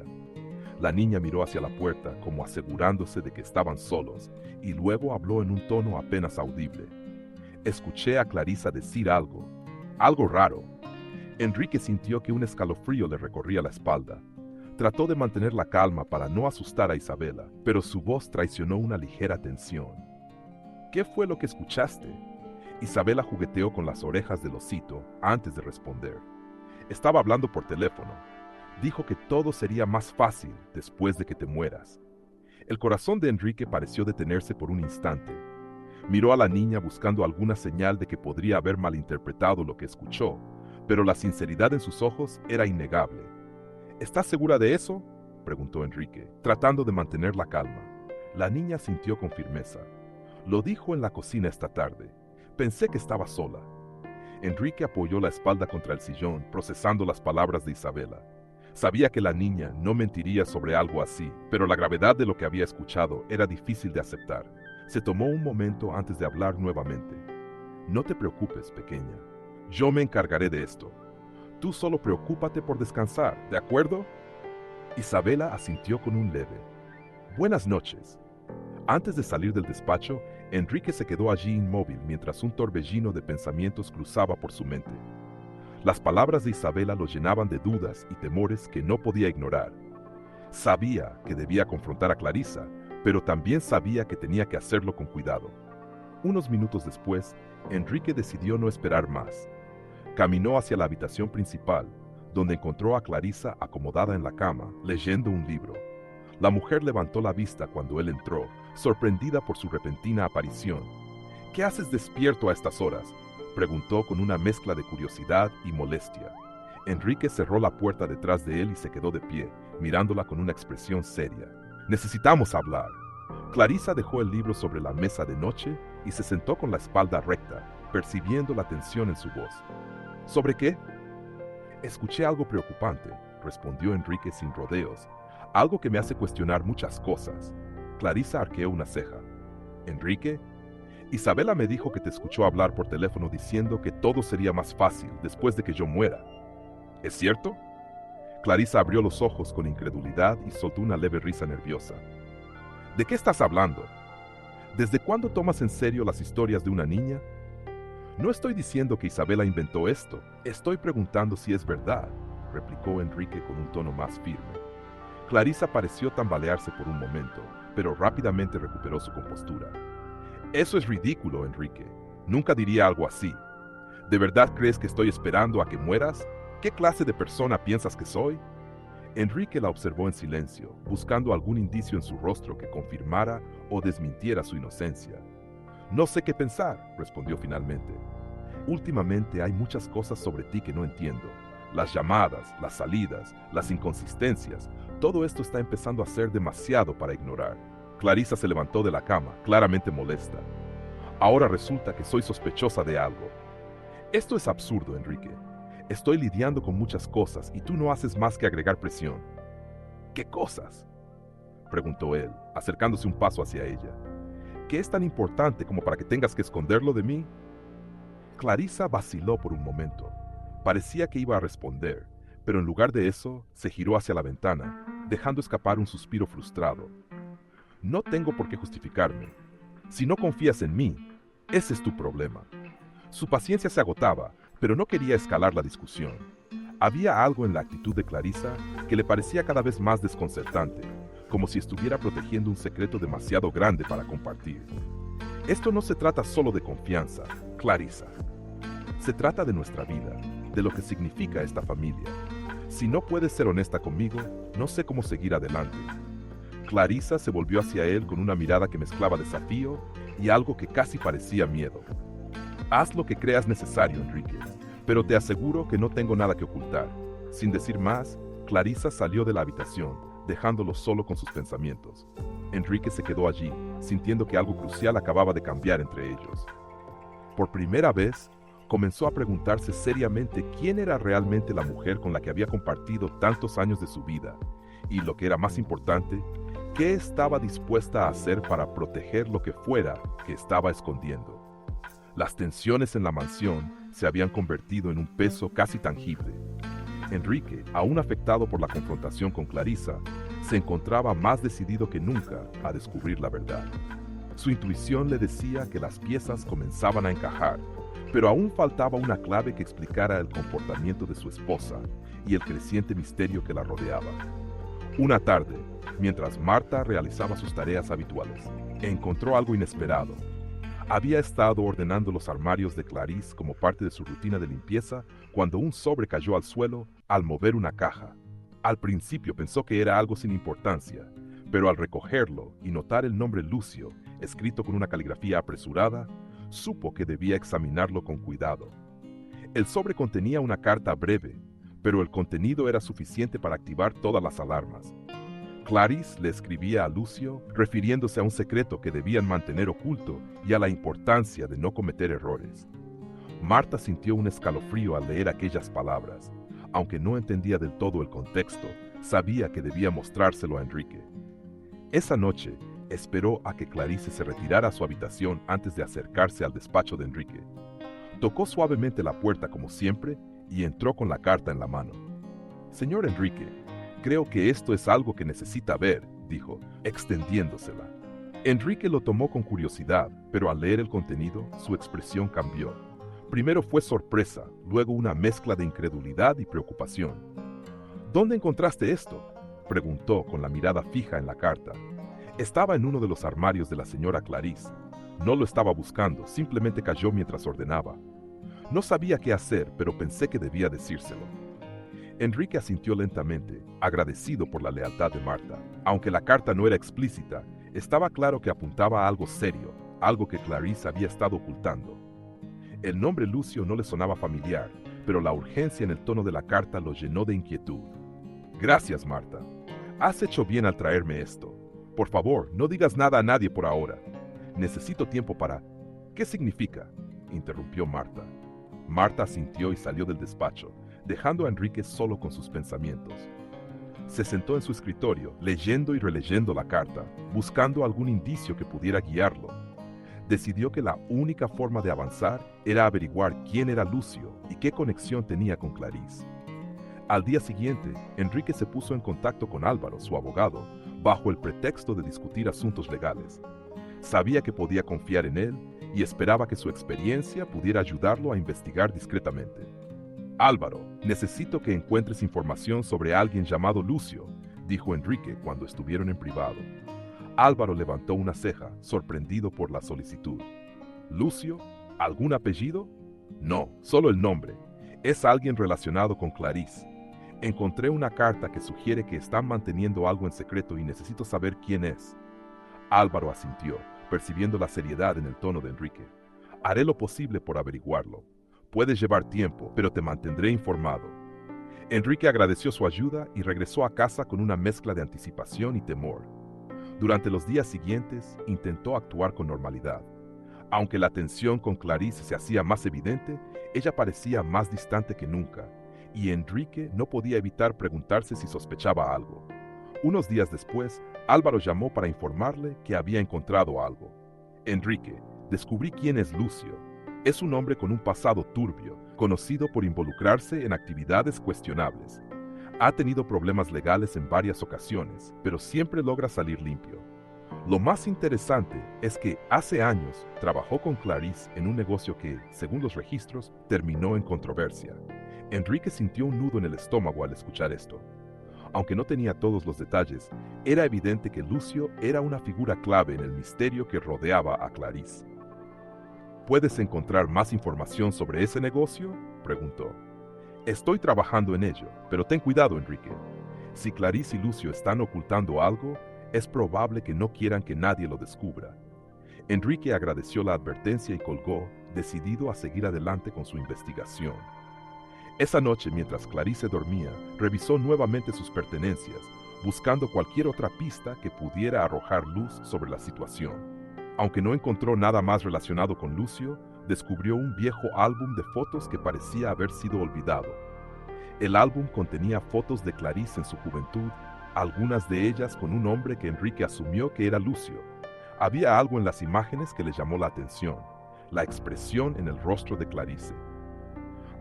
La niña miró hacia la puerta como asegurándose de que estaban solos y luego habló en un tono apenas audible. Escuché a Clarisa decir algo raro. Enrique sintió que un escalofrío le recorría la espalda. Trató de mantener la calma para no asustar a Isabela, pero su voz traicionó una ligera tensión. ¿Qué fue lo que escuchaste?, Isabela jugueteó con las orejas del osito antes de responder. Estaba hablando por teléfono. Dijo que todo sería más fácil después de que te mueras. El corazón de Enrique pareció detenerse por un instante. Miró a la niña buscando alguna señal de que podría haber malinterpretado lo que escuchó, pero la sinceridad en sus ojos era innegable. ¿Estás segura de eso?, preguntó Enrique, tratando de mantener la calma. La niña sintió con firmeza. Lo dijo en la cocina esta tarde. Pensé que estaba sola. Enrique apoyó la espalda contra el sillón, procesando las palabras de Isabela. Sabía que la niña no mentiría sobre algo así, pero la gravedad de lo que había escuchado era difícil de aceptar. Se tomó un momento antes de hablar nuevamente. No te preocupes, pequeña. Yo me encargaré de esto. Tú solo preocúpate por descansar, ¿de acuerdo? Isabela asintió con un leve: buenas noches. Antes de salir del despacho, Enrique se quedó allí inmóvil mientras un torbellino de pensamientos cruzaba por su mente. Las palabras de Isabela lo llenaban de dudas y temores que no podía ignorar. Sabía que debía confrontar a Clarisa, pero también sabía que tenía que hacerlo con cuidado. Unos minutos después, Enrique decidió no esperar más. Caminó hacia la habitación principal, donde encontró a Clarisa acomodada en la cama, leyendo un libro. La mujer levantó la vista cuando él entró, sorprendida por su repentina aparición. ¿Qué haces despierto a estas horas?, preguntó con una mezcla de curiosidad y molestia. Enrique cerró la puerta detrás de él y se quedó de pie, mirándola con una expresión seria. Necesitamos hablar. Clarisa dejó el libro sobre la mesa de noche y se sentó con la espalda recta, percibiendo la tensión en su voz. ¿Sobre qué? Escuché algo preocupante, respondió Enrique sin rodeos. Algo que me hace cuestionar muchas cosas. Clarisa arqueó una ceja. ¿Enrique? Isabela me dijo que te escuchó hablar por teléfono diciendo que todo sería más fácil después de que yo muera. ¿Es cierto? Clarisa abrió los ojos con incredulidad y soltó una leve risa nerviosa. ¿De qué estás hablando? ¿Desde cuándo tomas en serio las historias de una niña? No estoy diciendo que Isabela inventó esto. Estoy preguntando si es verdad, replicó Enrique con un tono más firme. Clarisa pareció tambalearse por un momento, pero rápidamente recuperó su compostura. Eso es ridículo, Enrique. Nunca diría algo así. ¿De verdad crees que estoy esperando a que mueras? ¿Qué clase de persona piensas que soy? Enrique la observó en silencio, buscando algún indicio en su rostro que confirmara o desmintiera su inocencia. No sé qué pensar, respondió finalmente. Últimamente hay muchas cosas sobre ti que no entiendo. Las llamadas, las salidas, las inconsistencias, todo esto está empezando a ser demasiado para ignorar. Clarisa se levantó de la cama, claramente molesta. Ahora resulta que soy sospechosa de algo. Esto es absurdo, Enrique. Estoy lidiando con muchas cosas y tú no haces más que agregar presión. ¿Qué cosas?, preguntó él, acercándose un paso hacia ella. ¿Qué es tan importante como para que tengas que esconderlo de mí? Clarisa vaciló por un momento. Parecía que iba a responder, pero en lugar de eso, se giró hacia la ventana, dejando escapar un suspiro frustrado. No tengo por qué justificarme. Si no confías en mí, ese es tu problema. Su paciencia se agotaba, pero no quería escalar la discusión. Había algo en la actitud de Clarisa que le parecía cada vez más desconcertante, como si estuviera protegiendo un secreto demasiado grande para compartir. Esto no se trata solo de confianza, Clarisa. Se trata de nuestra vida, de lo que significa esta familia. Si no puedes ser honesta conmigo, no sé cómo seguir adelante. Clarisa se volvió hacia él con una mirada que mezclaba desafío y algo que casi parecía miedo. Haz lo que creas necesario, Enrique, pero te aseguro que no tengo nada que ocultar. Sin decir más, Clarissa salió de la habitación, dejándolo solo con sus pensamientos. Enrique se quedó allí, sintiendo que algo crucial acababa de cambiar entre ellos. Por primera vez, comenzó a preguntarse seriamente quién era realmente la mujer con la que había compartido tantos años de su vida, y lo que era más importante, qué estaba dispuesta a hacer para proteger lo que fuera que estaba escondiendo. Las tensiones en la mansión se habían convertido en un peso casi tangible. Enrique, aún afectado por la confrontación con Clarissa, se encontraba más decidido que nunca a descubrir la verdad. Su intuición le decía que las piezas comenzaban a encajar, pero aún faltaba una clave que explicara el comportamiento de su esposa y el creciente misterio que la rodeaba. Una tarde, mientras Marta realizaba sus tareas habituales, encontró algo inesperado. Había estado ordenando los armarios de Clarisse como parte de su rutina de limpieza cuando un sobre cayó al suelo al mover una caja. Al principio pensó que era algo sin importancia, pero al recogerlo y notar el nombre Lucio, escrito con una caligrafía apresurada, supo que debía examinarlo con cuidado. El sobre contenía una carta breve, pero el contenido era suficiente para activar todas las alarmas. Clarisse le escribía a Lucio refiriéndose a un secreto que debían mantener oculto y a la importancia de no cometer errores. Marta sintió un escalofrío al leer aquellas palabras. Aunque no entendía del todo el contexto, sabía que debía mostrárselo a Enrique. Esa noche, esperó a que Clarisse se retirara a su habitación antes de acercarse al despacho de Enrique. Tocó suavemente la puerta como siempre y entró con la carta en la mano. «Señor Enrique, creo que esto es algo que necesita ver», dijo, extendiéndosela. Enrique lo tomó con curiosidad, pero al leer el contenido, su expresión cambió. Primero fue sorpresa, luego una mezcla de incredulidad y preocupación. «¿Dónde encontraste esto?», preguntó con la mirada fija en la carta. Estaba en uno de los armarios de la señora Clarisse. No lo estaba buscando, simplemente cayó mientras ordenaba. No sabía qué hacer, pero pensé que debía decírselo. Enrique asintió lentamente, agradecido por la lealtad de Marta. Aunque la carta no era explícita, estaba claro que apuntaba a algo serio, algo que Clarisse había estado ocultando. El nombre Lucio no le sonaba familiar, pero la urgencia en el tono de la carta lo llenó de inquietud. «Gracias, Marta. Has hecho bien al traerme esto. Por favor, no digas nada a nadie por ahora. Necesito tiempo para...» «¿Qué significa?», interrumpió Marta. Marta asintió y salió del despacho, dejando a Enrique solo con sus pensamientos. Se sentó en su escritorio, leyendo y releyendo la carta, buscando algún indicio que pudiera guiarlo. Decidió que la única forma de avanzar era averiguar quién era Lucio y qué conexión tenía con Clarisse. Al día siguiente, Enrique se puso en contacto con Álvaro, su abogado, bajo el pretexto de discutir asuntos legales. Sabía que podía confiar en él y esperaba que su experiencia pudiera ayudarlo a investigar discretamente. «Álvaro, necesito que encuentres información sobre alguien llamado Lucio», dijo Enrique cuando estuvieron en privado. Álvaro levantó una ceja, sorprendido por la solicitud. «¿Lucio? ¿Algún apellido?» «No, solo el nombre. Es alguien relacionado con Clarisse. Encontré una carta que sugiere que están manteniendo algo en secreto y necesito saber quién es». Álvaro asintió, percibiendo la seriedad en el tono de Enrique. «Haré lo posible por averiguarlo. Puede llevar tiempo, pero te mantendré informado». Enrique agradeció su ayuda y regresó a casa con una mezcla de anticipación y temor. Durante los días siguientes, intentó actuar con normalidad. Aunque la tensión con Clarisse se hacía más evidente, ella parecía más distante que nunca, y Enrique no podía evitar preguntarse si sospechaba algo. Unos días después, Álvaro llamó para informarle que había encontrado algo. «Enrique, descubrí quién es Lucio. Es un hombre con un pasado turbio, conocido por involucrarse en actividades cuestionables. Ha tenido problemas legales en varias ocasiones, pero siempre logra salir limpio. Lo más interesante es que hace años trabajó con Clarisse en un negocio que, según los registros, terminó en controversia». Enrique sintió un nudo en el estómago al escuchar esto. Aunque no tenía todos los detalles, era evidente que Lucio era una figura clave en el misterio que rodeaba a Clarisse. «¿Puedes encontrar más información sobre ese negocio?», preguntó. «Estoy trabajando en ello, pero ten cuidado, Enrique. Si Clarisse y Lucio están ocultando algo, es probable que no quieran que nadie lo descubra». Enrique agradeció la advertencia y colgó, decidido a seguir adelante con su investigación. Esa noche, mientras Clarice dormía, revisó nuevamente sus pertenencias, buscando cualquier otra pista que pudiera arrojar luz sobre la situación. Aunque no encontró nada más relacionado con Lucio, descubrió un viejo álbum de fotos que parecía haber sido olvidado. El álbum contenía fotos de Clarice en su juventud, algunas de ellas con un hombre que Enrique asumió que era Lucio. Había algo en las imágenes que le llamó la atención, la expresión en el rostro de Clarice.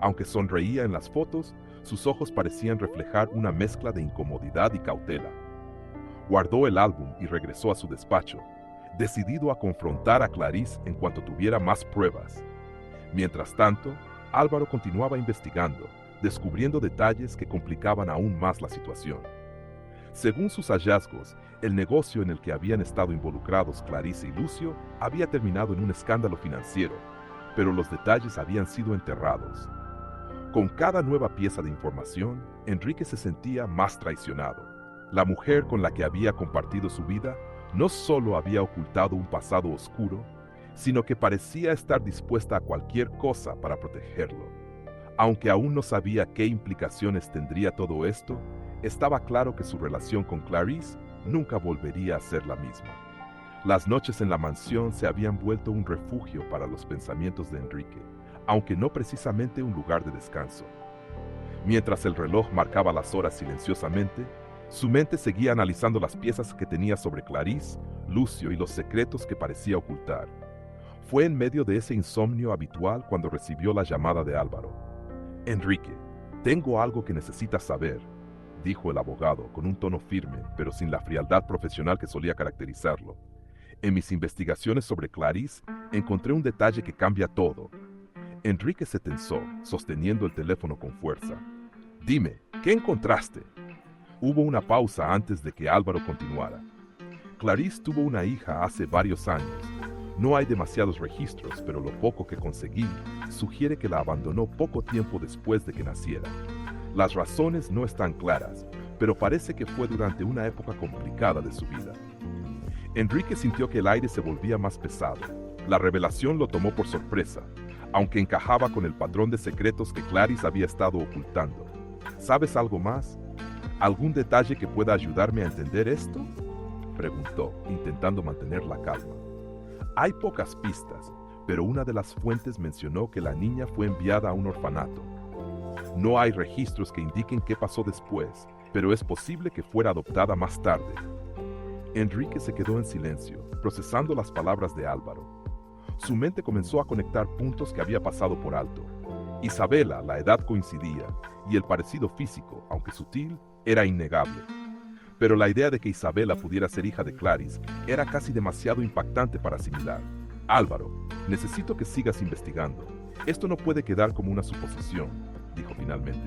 Aunque sonreía en las fotos, sus ojos parecían reflejar una mezcla de incomodidad y cautela. Guardó el álbum y regresó a su despacho, decidido a confrontar a Clarice en cuanto tuviera más pruebas. Mientras tanto, Álvaro continuaba investigando, descubriendo detalles que complicaban aún más la situación. Según sus hallazgos, el negocio en el que habían estado involucrados Clarice y Lucio había terminado en un escándalo financiero, pero los detalles habían sido enterrados. Con cada nueva pieza de información, Enrique se sentía más traicionado. La mujer con la que había compartido su vida no solo había ocultado un pasado oscuro, sino que parecía estar dispuesta a cualquier cosa para protegerlo. Aunque aún no sabía qué implicaciones tendría todo esto, estaba claro que su relación con Clarice nunca volvería a ser la misma. Las noches en la mansión se habían vuelto un refugio para los pensamientos de Enrique, aunque no precisamente un lugar de descanso. Mientras el reloj marcaba las horas silenciosamente, su mente seguía analizando las piezas que tenía sobre Clarice, Lucio y los secretos que parecía ocultar. Fue en medio de ese insomnio habitual cuando recibió la llamada de Álvaro. «Enrique, tengo algo que necesitas saber», dijo el abogado con un tono firme, pero sin la frialdad profesional que solía caracterizarlo. «En mis investigaciones sobre Clarice, encontré un detalle que cambia todo». Enrique se tensó, sosteniendo el teléfono con fuerza. «Dime, ¿qué encontraste?». Hubo una pausa antes de que Álvaro continuara. «Clarice tuvo una hija hace varios años. No hay demasiados registros, pero lo poco que conseguí sugiere que la abandonó poco tiempo después de que naciera. Las razones no están claras, pero parece que fue durante una época complicada de su vida». Enrique sintió que el aire se volvía más pesado. La revelación lo tomó por sorpresa, aunque encajaba con el patrón de secretos que Clarice había estado ocultando. «¿Sabes algo más? ¿Algún detalle que pueda ayudarme a entender esto?», preguntó, intentando mantener la calma. «Hay pocas pistas, pero una de las fuentes mencionó que la niña fue enviada a un orfanato. No hay registros que indiquen qué pasó después, pero es posible que fuera adoptada más tarde». Enrique se quedó en silencio, procesando las palabras de Álvaro. Su mente comenzó a conectar puntos que había pasado por alto. Isabela, la edad coincidía, y el parecido físico, aunque sutil, era innegable. Pero la idea de que Isabela pudiera ser hija de Clarice era casi demasiado impactante para asimilar. «Álvaro, necesito que sigas investigando. Esto no puede quedar como una suposición», dijo finalmente.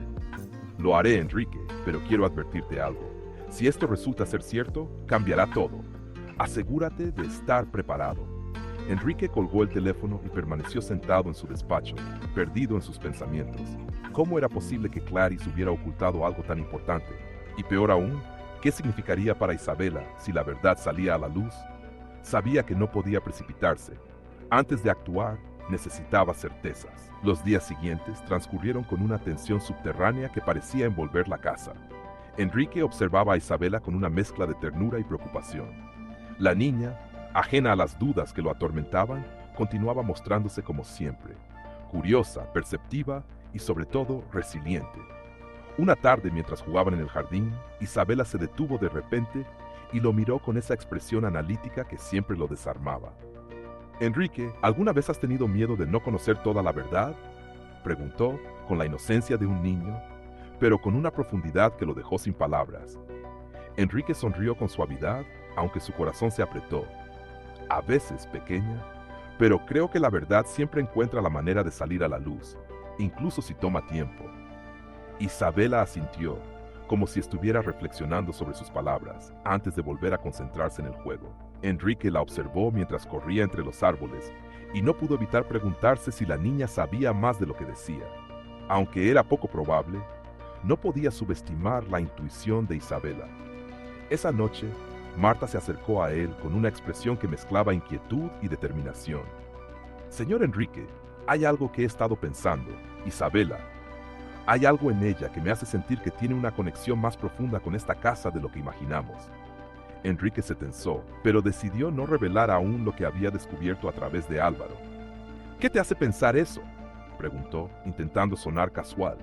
«Lo haré, Enrique, pero quiero advertirte algo. Si esto resulta ser cierto, cambiará todo. Asegúrate de estar preparado». Enrique colgó el teléfono y permaneció sentado en su despacho, perdido en sus pensamientos. ¿Cómo era posible que Clarice hubiera ocultado algo tan importante? Y peor aún, ¿qué significaría para Isabela si la verdad salía a la luz? Sabía que no podía precipitarse. Antes de actuar, necesitaba certezas. Los días siguientes transcurrieron con una tensión subterránea que parecía envolver la casa. Enrique observaba a Isabela con una mezcla de ternura y preocupación. La niña, ajena a las dudas que lo atormentaban, continuaba mostrándose como siempre, curiosa, perceptiva y sobre todo resiliente. Una tarde, mientras jugaban en el jardín, Isabela se detuvo de repente y lo miró con esa expresión analítica que siempre lo desarmaba. «Enrique, ¿alguna vez has tenido miedo de no conocer toda la verdad?», preguntó con la inocencia de un niño, pero con una profundidad que lo dejó sin palabras. Enrique sonrió con suavidad, aunque su corazón se apretó. «A veces, pequeña, pero creo que la verdad siempre encuentra la manera de salir a la luz, incluso si toma tiempo». Isabela asintió, como si estuviera reflexionando sobre sus palabras, antes de volver a concentrarse en el juego. Enrique la observó mientras corría entre los árboles, y no pudo evitar preguntarse si la niña sabía más de lo que decía. Aunque era poco probable, no podía subestimar la intuición de Isabela. Esa noche, Marta se acercó a él con una expresión que mezclaba inquietud y determinación. Señor Enrique, hay algo que he estado pensando. Isabela, hay algo en ella que me hace sentir que tiene una conexión más profunda con esta casa de lo que imaginamos. Enrique se tensó, pero decidió no revelar aún lo que había descubierto a través de Álvaro. ¿Qué te hace pensar eso?, preguntó, intentando sonar casual.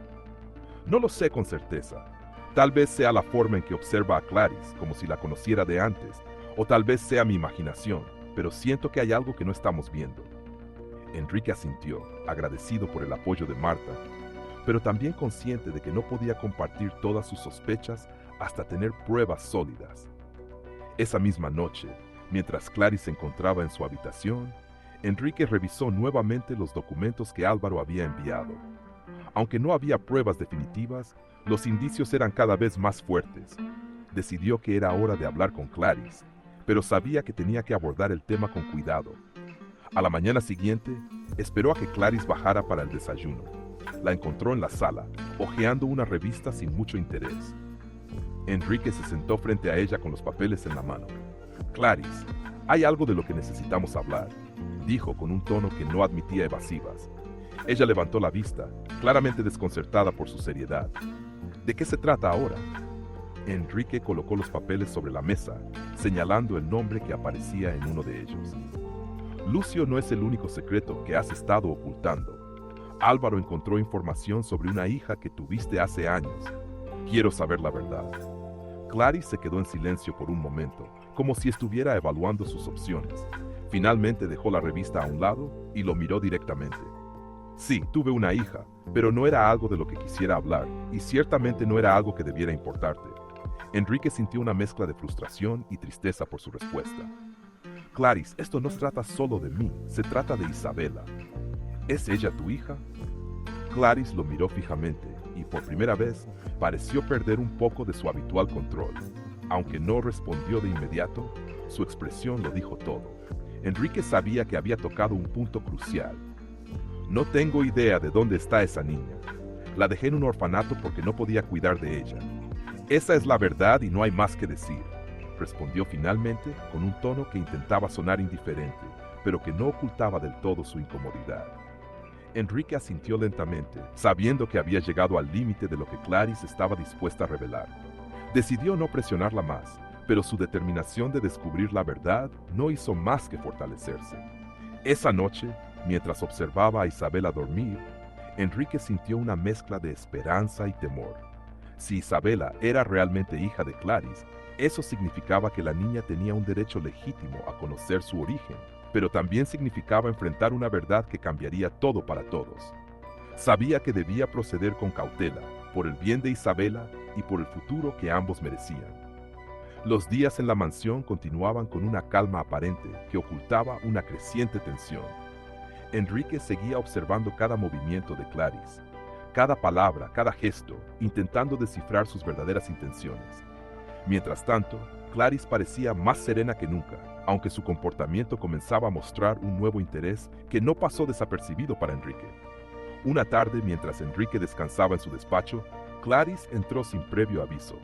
No lo sé con certeza. Tal vez sea la forma en que observa a Clarice, como si la conociera de antes, o tal vez sea mi imaginación, pero siento que hay algo que no estamos viendo. Enrique asintió, agradecido por el apoyo de Marta, pero también consciente de que no podía compartir todas sus sospechas hasta tener pruebas sólidas. Esa misma noche, mientras Clarice se encontraba en su habitación, Enrique revisó nuevamente los documentos que Álvaro había enviado. Aunque no había pruebas definitivas, los indicios eran cada vez más fuertes. Decidió que era hora de hablar con Clarice, pero sabía que tenía que abordar el tema con cuidado. A la mañana siguiente, esperó a que Clarice bajara para el desayuno. La encontró en la sala, hojeando una revista sin mucho interés. Enrique se sentó frente a ella con los papeles en la mano. Clarice, hay algo de lo que necesitamos hablar, dijo con un tono que no admitía evasivas. Ella levantó la vista, claramente desconcertada por su seriedad. ¿De qué se trata ahora? Enrique colocó los papeles sobre la mesa, señalando el nombre que aparecía en uno de ellos. Lucio no es el único secreto que has estado ocultando. Álvaro encontró información sobre una hija que tuviste hace años. Quiero saber la verdad. Clarice se quedó en silencio por un momento, como si estuviera evaluando sus opciones. Finalmente dejó la revista a un lado y lo miró directamente. Sí, tuve una hija, pero no era algo de lo que quisiera hablar, y ciertamente no era algo que debiera importarte. Enrique sintió una mezcla de frustración y tristeza por su respuesta. Clarice, esto no se trata solo de mí, se trata de Isabela. ¿Es ella tu hija? Clarice lo miró fijamente, y por primera vez pareció perder un poco de su habitual control. Aunque no respondió de inmediato, su expresión lo dijo todo. Enrique sabía que había tocado un punto crucial. No tengo idea de dónde está esa niña. La dejé en un orfanato porque no podía cuidar de ella. Esa es la verdad y no hay más que decir, respondió finalmente con un tono que intentaba sonar indiferente, pero que no ocultaba del todo su incomodidad. Enrique asintió lentamente, sabiendo que había llegado al límite de lo que Clarice estaba dispuesta a revelar. Decidió no presionarla más, pero su determinación de descubrir la verdad no hizo más que fortalecerse. Esa noche, mientras observaba a Isabela dormir, Enrique sintió una mezcla de esperanza y temor. Si Isabela era realmente hija de Clarice, eso significaba que la niña tenía un derecho legítimo a conocer su origen, pero también significaba enfrentar una verdad que cambiaría todo para todos. Sabía que debía proceder con cautela, por el bien de Isabela y por el futuro que ambos merecían. Los días en la mansión continuaban con una calma aparente que ocultaba una creciente tensión. Enrique seguía observando cada movimiento de Clarice, cada palabra, cada gesto, intentando descifrar sus verdaderas intenciones. Mientras tanto, Clarice parecía más serena que nunca, aunque su comportamiento comenzaba a mostrar un nuevo interés que no pasó desapercibido para Enrique. Una tarde, mientras Enrique descansaba en su despacho, Clarice entró sin previo aviso.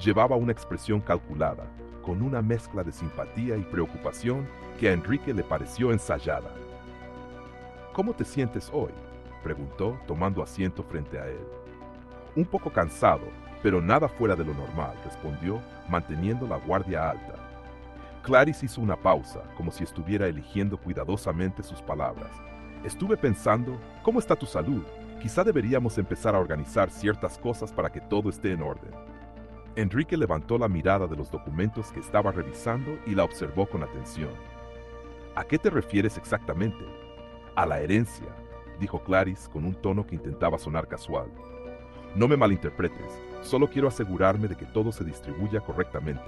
Llevaba una expresión calculada, con una mezcla de simpatía y preocupación que a Enrique le pareció ensayada. ¿Cómo te sientes hoy?, preguntó, tomando asiento frente a él. Un poco cansado, pero nada fuera de lo normal, respondió, manteniendo la guardia alta. Clarice hizo una pausa, como si estuviera eligiendo cuidadosamente sus palabras. Estuve pensando, ¿cómo está tu salud? Quizá deberíamos empezar a organizar ciertas cosas para que todo esté en orden. Enrique levantó la mirada de los documentos que estaba revisando y la observó con atención. ¿A qué te refieres exactamente? A la herencia, dijo Clarice con un tono que intentaba sonar casual. No me malinterpretes, solo quiero asegurarme de que todo se distribuya correctamente.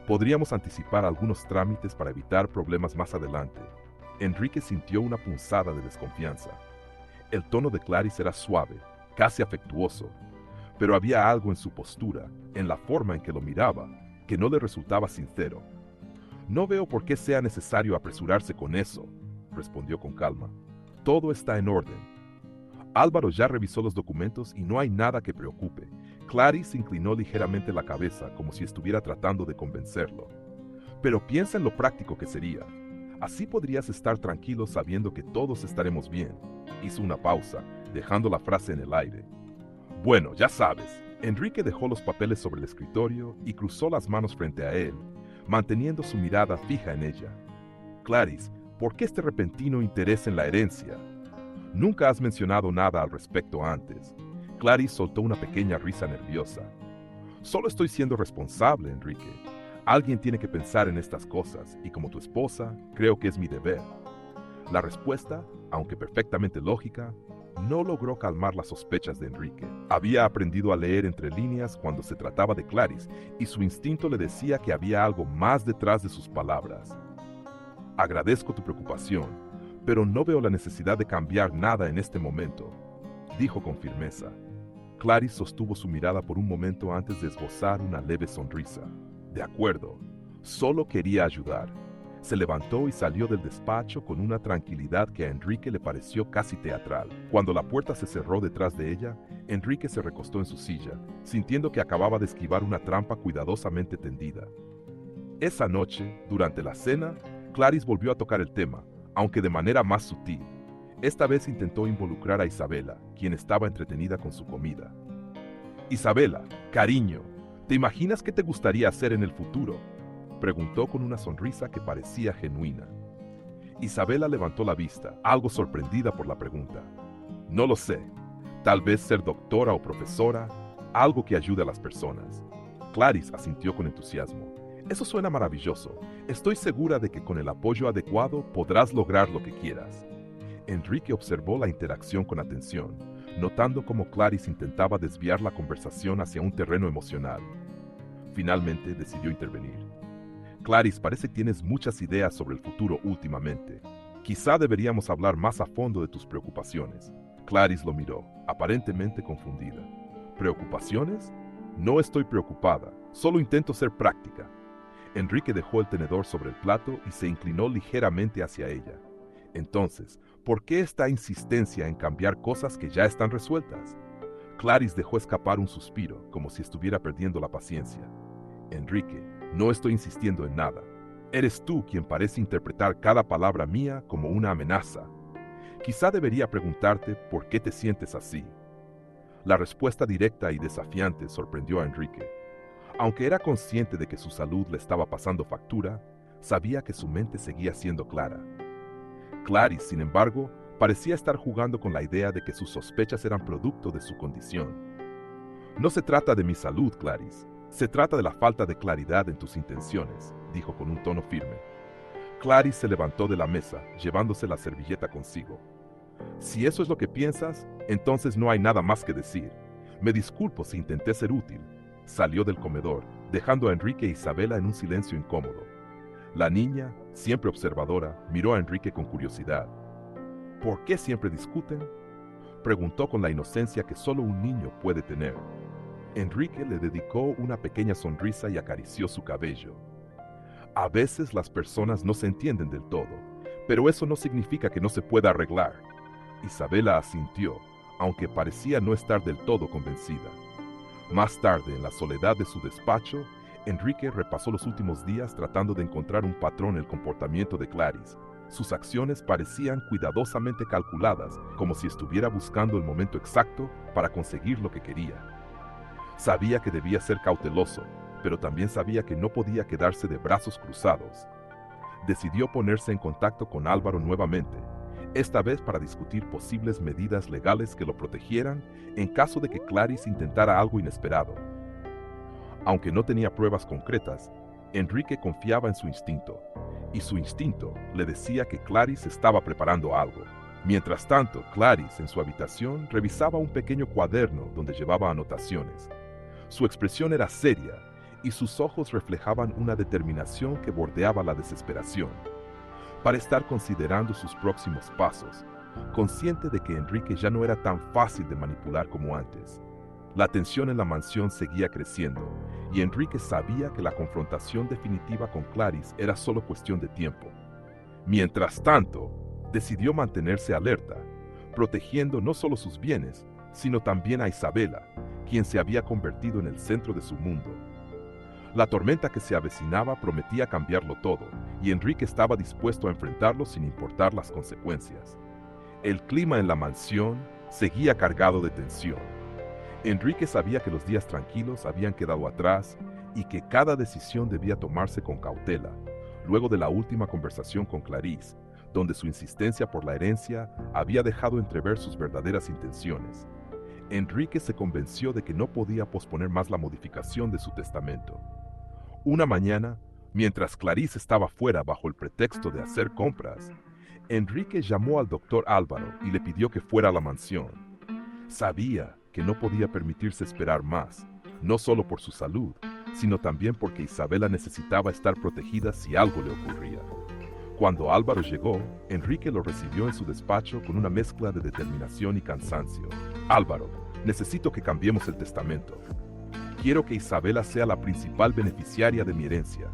Podríamos anticipar algunos trámites para evitar problemas más adelante. Enrique sintió una punzada de desconfianza. El tono de Clarice era suave, casi afectuoso, pero había algo en su postura, en la forma en que lo miraba, que no le resultaba sincero. No veo por qué sea necesario apresurarse con eso, respondió con calma. Todo está en orden. Álvaro ya revisó los documentos y no hay nada que preocupe. Clarice inclinó ligeramente la cabeza como si estuviera tratando de convencerlo. Pero piensa en lo práctico que sería. Así podrías estar tranquilo sabiendo que todos estaremos bien. Hizo una pausa, dejando la frase en el aire. Bueno, ya sabes. Enrique dejó los papeles sobre el escritorio y cruzó las manos frente a él, manteniendo su mirada fija en ella. Clarice, ¿por qué este repentino interés en la herencia? Nunca has mencionado nada al respecto antes. Clarice soltó una pequeña risa nerviosa. Solo estoy siendo responsable, Enrique. Alguien tiene que pensar en estas cosas y como tu esposa, creo que es mi deber. La respuesta, aunque perfectamente lógica, no logró calmar las sospechas de Enrique. Había aprendido a leer entre líneas cuando se trataba de Clarice y su instinto le decía que había algo más detrás de sus palabras. Agradezco tu preocupación, pero no veo la necesidad de cambiar nada en este momento, dijo con firmeza. Clarice sostuvo su mirada por un momento antes de esbozar una leve sonrisa. De acuerdo, solo quería ayudar. Se levantó y salió del despacho con una tranquilidad que a Enrique le pareció casi teatral. Cuando la puerta se cerró detrás de ella, Enrique se recostó en su silla, sintiendo que acababa de esquivar una trampa cuidadosamente tendida. Esa noche, durante la cena, Clarice volvió a tocar el tema, aunque de manera más sutil. Esta vez intentó involucrar a Isabela, quien estaba entretenida con su comida. Isabela, cariño, ¿te imaginas qué te gustaría hacer en el futuro?, preguntó con una sonrisa que parecía genuina. Isabela levantó la vista, algo sorprendida por la pregunta. No lo sé. Tal vez ser doctora o profesora, algo que ayude a las personas. Clarice asintió con entusiasmo. Eso suena maravilloso. Estoy segura de que con el apoyo adecuado podrás lograr lo que quieras. Enrique observó la interacción con atención, notando cómo Clarice intentaba desviar la conversación hacia un terreno emocional. Finalmente decidió intervenir. Clarice, parece que tienes muchas ideas sobre el futuro últimamente. Quizá deberíamos hablar más a fondo de tus preocupaciones. Clarice lo miró, aparentemente confundida. ¿Preocupaciones? No estoy preocupada, solo intento ser práctica. Enrique dejó el tenedor sobre el plato y se inclinó ligeramente hacia ella. Entonces, ¿por qué esta insistencia en cambiar cosas que ya están resueltas? Clarice dejó escapar un suspiro, como si estuviera perdiendo la paciencia. Enrique, no estoy insistiendo en nada. Eres tú quien parece interpretar cada palabra mía como una amenaza. Quizá debería preguntarte por qué te sientes así. La respuesta directa y desafiante sorprendió a Enrique. Aunque era consciente de que su salud le estaba pasando factura, sabía que su mente seguía siendo clara. Clarice, sin embargo, parecía estar jugando con la idea de que sus sospechas eran producto de su condición. No se trata de mi salud, Clarice. Se trata de la falta de claridad en tus intenciones, dijo con un tono firme. Clarice se levantó de la mesa, llevándose la servilleta consigo. Si eso es lo que piensas, entonces no hay nada más que decir. Me disculpo si intenté ser útil. Salió del comedor, dejando a Enrique e Isabela en un silencio incómodo. La niña, siempre observadora, miró a Enrique con curiosidad. ¿Por qué siempre discuten?, preguntó con la inocencia que solo un niño puede tener. Enrique le dedicó una pequeña sonrisa y acarició su cabello. A veces las personas no se entienden del todo, pero eso no significa que no se pueda arreglar. Isabela asintió, aunque parecía no estar del todo convencida. Más tarde, en la soledad de su despacho, Enrique repasó los últimos días tratando de encontrar un patrón en el comportamiento de Clarice. Sus acciones parecían cuidadosamente calculadas, como si estuviera buscando el momento exacto para conseguir lo que quería. Sabía que debía ser cauteloso, pero también sabía que no podía quedarse de brazos cruzados. Decidió ponerse en contacto con Álvaro nuevamente, esta vez para discutir posibles medidas legales que lo protegieran en caso de que Clarice intentara algo inesperado. Aunque no tenía pruebas concretas, Enrique confiaba en su instinto, y su instinto le decía que Clarice estaba preparando algo. Mientras tanto, Clarice en su habitación revisaba un pequeño cuaderno donde llevaba anotaciones. Su expresión era seria y sus ojos reflejaban una determinación que bordeaba la desesperación. Para estar considerando sus próximos pasos, consciente de que Enrique ya no era tan fácil de manipular como antes. La tensión en la mansión seguía creciendo, y Enrique sabía que la confrontación definitiva con Clarice era solo cuestión de tiempo. Mientras tanto, decidió mantenerse alerta, protegiendo no solo sus bienes, sino también a Isabela, quien se había convertido en el centro de su mundo. La tormenta que se avecinaba prometía cambiarlo todo, y Enrique estaba dispuesto a enfrentarlo sin importar las consecuencias. El clima en la mansión seguía cargado de tensión. Enrique sabía que los días tranquilos habían quedado atrás y que cada decisión debía tomarse con cautela, luego de la última conversación con Clarice, donde su insistencia por la herencia había dejado entrever sus verdaderas intenciones. Enrique se convenció de que no podía posponer más la modificación de su testamento. Una mañana, mientras Clarice estaba fuera bajo el pretexto de hacer compras, Enrique llamó al doctor Álvaro y le pidió que fuera a la mansión. Sabía que no podía permitirse esperar más, no solo por su salud, sino también porque Isabela necesitaba estar protegida si algo le ocurría. Cuando Álvaro llegó, Enrique lo recibió en su despacho con una mezcla de determinación y cansancio. Álvaro, necesito que cambiemos el testamento. Quiero que Isabela sea la principal beneficiaria de mi herencia.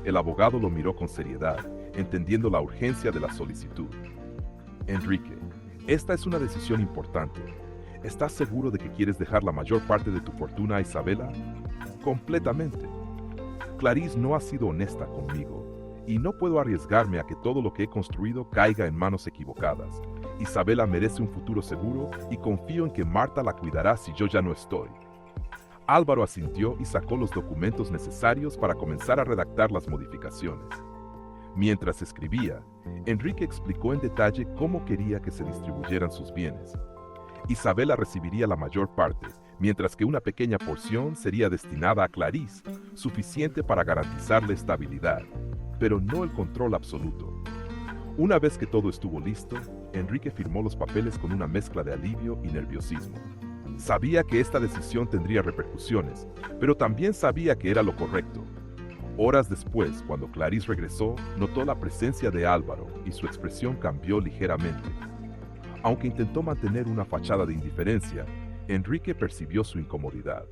El abogado lo miró con seriedad, entendiendo la urgencia de la solicitud. Enrique, esta es una decisión importante. ¿Estás seguro de que quieres dejar la mayor parte de tu fortuna a Isabela? Completamente. Clarice no ha sido honesta conmigo, y no puedo arriesgarme a que todo lo que he construido caiga en manos equivocadas. Isabela merece un futuro seguro y confío en que Marta la cuidará si yo ya no estoy. Álvaro asintió y sacó los documentos necesarios para comenzar a redactar las modificaciones. Mientras escribía, Enrique explicó en detalle cómo quería que se distribuyeran sus bienes. Isabela recibiría la mayor parte, mientras que una pequeña porción sería destinada a Clarice, suficiente para garantizarle estabilidad, pero no el control absoluto. Una vez que todo estuvo listo, Enrique firmó los papeles con una mezcla de alivio y nerviosismo. Sabía que esta decisión tendría repercusiones, pero también sabía que era lo correcto. Horas después, cuando Clarice regresó, notó la presencia de Álvaro y su expresión cambió ligeramente. Aunque intentó mantener una fachada de indiferencia, Enrique percibió su incomodidad.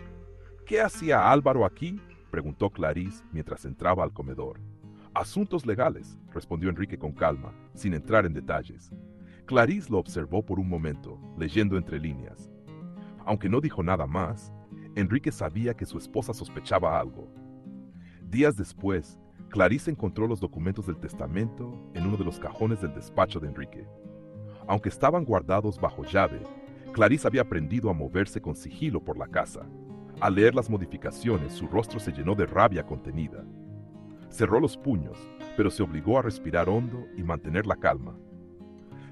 ¿Qué hacía Álvaro aquí?, preguntó Clarice mientras entraba al comedor. Asuntos legales, respondió Enrique con calma, sin entrar en detalles. Clarice lo observó por un momento, leyendo entre líneas. Aunque no dijo nada más, Enrique sabía que su esposa sospechaba algo. Días después, Clarice encontró los documentos del testamento en uno de los cajones del despacho de Enrique. Aunque estaban guardados bajo llave, Clarice había aprendido a moverse con sigilo por la casa. Al leer las modificaciones, su rostro se llenó de rabia contenida. Cerró los puños, pero se obligó a respirar hondo y mantener la calma.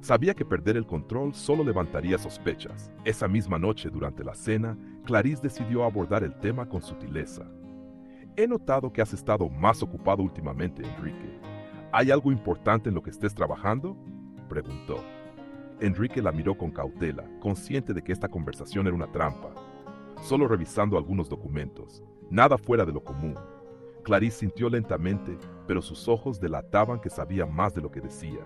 Sabía que perder el control solo levantaría sospechas. Esa misma noche, durante la cena, Clarice decidió abordar el tema con sutileza. He notado que has estado más ocupado últimamente, Enrique. ¿Hay algo importante en lo que estés trabajando?, preguntó. Enrique la miró con cautela, consciente de que esta conversación era una trampa. Solo revisando algunos documentos, nada fuera de lo común. Clarice sintió lentamente, pero sus ojos delataban que sabía más de lo que decía.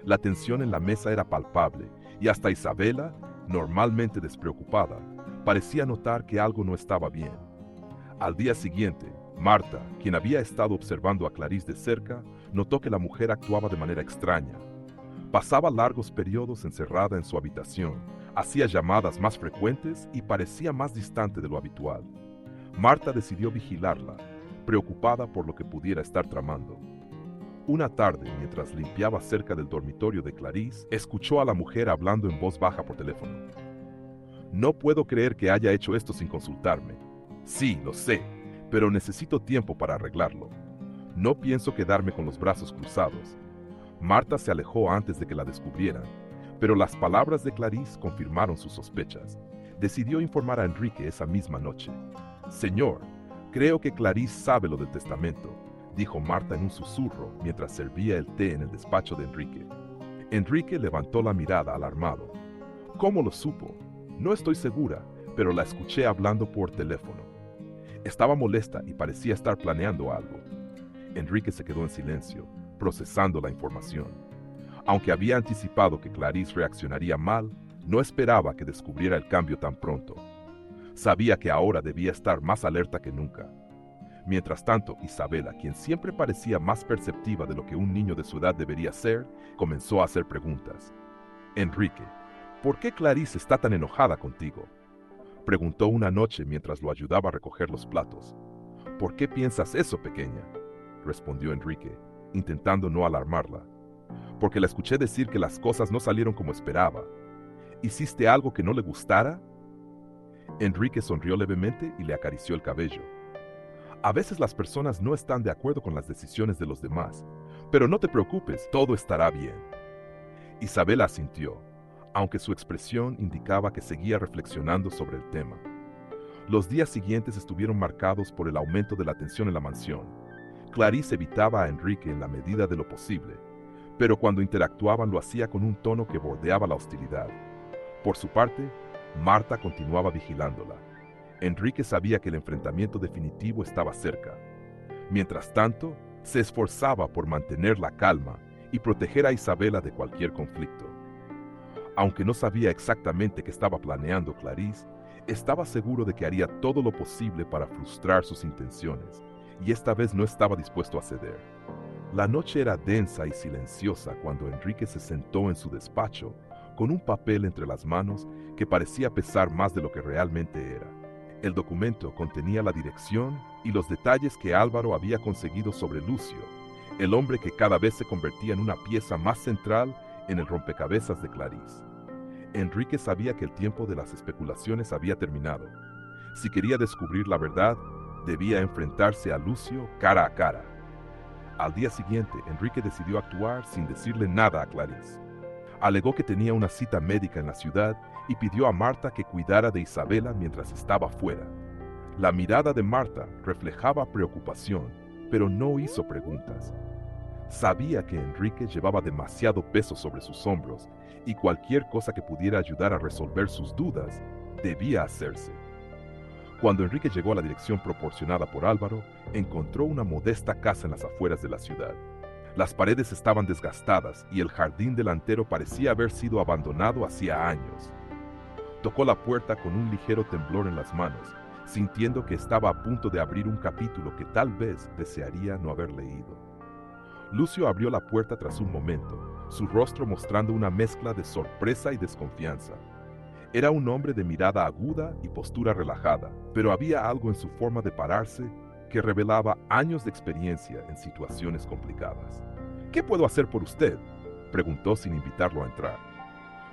La tensión en la mesa era palpable, y hasta Isabela, normalmente despreocupada, parecía notar que algo no estaba bien. Al día siguiente, Marta, quien había estado observando a Clarice de cerca, notó que la mujer actuaba de manera extraña. Pasaba largos periodos encerrada en su habitación, hacía llamadas más frecuentes y parecía más distante de lo habitual. Marta decidió vigilarla, preocupada por lo que pudiera estar tramando. Una tarde, mientras limpiaba cerca del dormitorio de Clarice, escuchó a la mujer hablando en voz baja por teléfono. No puedo creer que haya hecho esto sin consultarme. Sí, lo sé, pero necesito tiempo para arreglarlo. No pienso quedarme con los brazos cruzados. Marta se alejó antes de que la descubrieran, pero las palabras de Clarice confirmaron sus sospechas. Decidió informar a Enrique esa misma noche. Señor, creo que Clarice sabe lo del testamento, dijo Marta en un susurro mientras servía el té en el despacho de Enrique. Enrique levantó la mirada alarmado. ¿Cómo lo supo? No estoy segura, pero la escuché hablando por teléfono. Estaba molesta y parecía estar planeando algo. Enrique se quedó en silencio, procesando la información. Aunque había anticipado que Clarice reaccionaría mal, no esperaba que descubriera el cambio tan pronto. Sabía que ahora debía estar más alerta que nunca. Mientras tanto, Isabela, quien siempre parecía más perceptiva de lo que un niño de su edad debería ser, comenzó a hacer preguntas. Enrique, ¿por qué Clarice está tan enojada contigo? Preguntó una noche mientras lo ayudaba a recoger los platos. ¿Por qué piensas eso, pequeña? Respondió Enrique, intentando no alarmarla. Porque la escuché decir que las cosas no salieron como esperaba. ¿Hiciste algo que no le gustara? Enrique sonrió levemente y le acarició el cabello. A veces las personas no están de acuerdo con las decisiones de los demás, pero no te preocupes, todo estará bien. Isabela asintió, aunque su expresión indicaba que seguía reflexionando sobre el tema. Los días siguientes estuvieron marcados por el aumento de la tensión en la mansión. Clarice evitaba a Enrique en la medida de lo posible, pero cuando interactuaban lo hacía con un tono que bordeaba la hostilidad. Por su parte, Marta continuaba vigilándola. Enrique sabía que el enfrentamiento definitivo estaba cerca. Mientras tanto, se esforzaba por mantener la calma y proteger a Isabela de cualquier conflicto. Aunque no sabía exactamente qué estaba planeando Clarice, estaba seguro de que haría todo lo posible para frustrar sus intenciones, y esta vez no estaba dispuesto a ceder. La noche era densa y silenciosa cuando Enrique se sentó en su despacho con un papel entre las manos que parecía pesar más de lo que realmente era. El documento contenía la dirección y los detalles que Álvaro había conseguido sobre Lucio, el hombre que cada vez se convertía en una pieza más central en el rompecabezas de Clarice. Enrique sabía que el tiempo de las especulaciones había terminado. Si quería descubrir la verdad, debía enfrentarse a Lucio cara a cara. Al día siguiente, Enrique decidió actuar sin decirle nada a Clarice. Alegó que tenía una cita médica en la ciudad y pidió a Marta que cuidara de Isabela mientras estaba fuera. La mirada de Marta reflejaba preocupación, pero no hizo preguntas. Sabía que Enrique llevaba demasiado peso sobre sus hombros y cualquier cosa que pudiera ayudar a resolver sus dudas debía hacerse. Cuando Enrique llegó a la dirección proporcionada por Álvaro, encontró una modesta casa en las afueras de la ciudad. Las paredes estaban desgastadas y el jardín delantero parecía haber sido abandonado hacía años. Tocó la puerta con un ligero temblor en las manos, sintiendo que estaba a punto de abrir un capítulo que tal vez desearía no haber leído. Lucio abrió la puerta tras un momento, su rostro mostrando una mezcla de sorpresa y desconfianza. Era un hombre de mirada aguda y postura relajada, pero había algo en su forma de pararse que revelaba años de experiencia en situaciones complicadas. ¿Qué puedo hacer por usted?, preguntó sin invitarlo a entrar.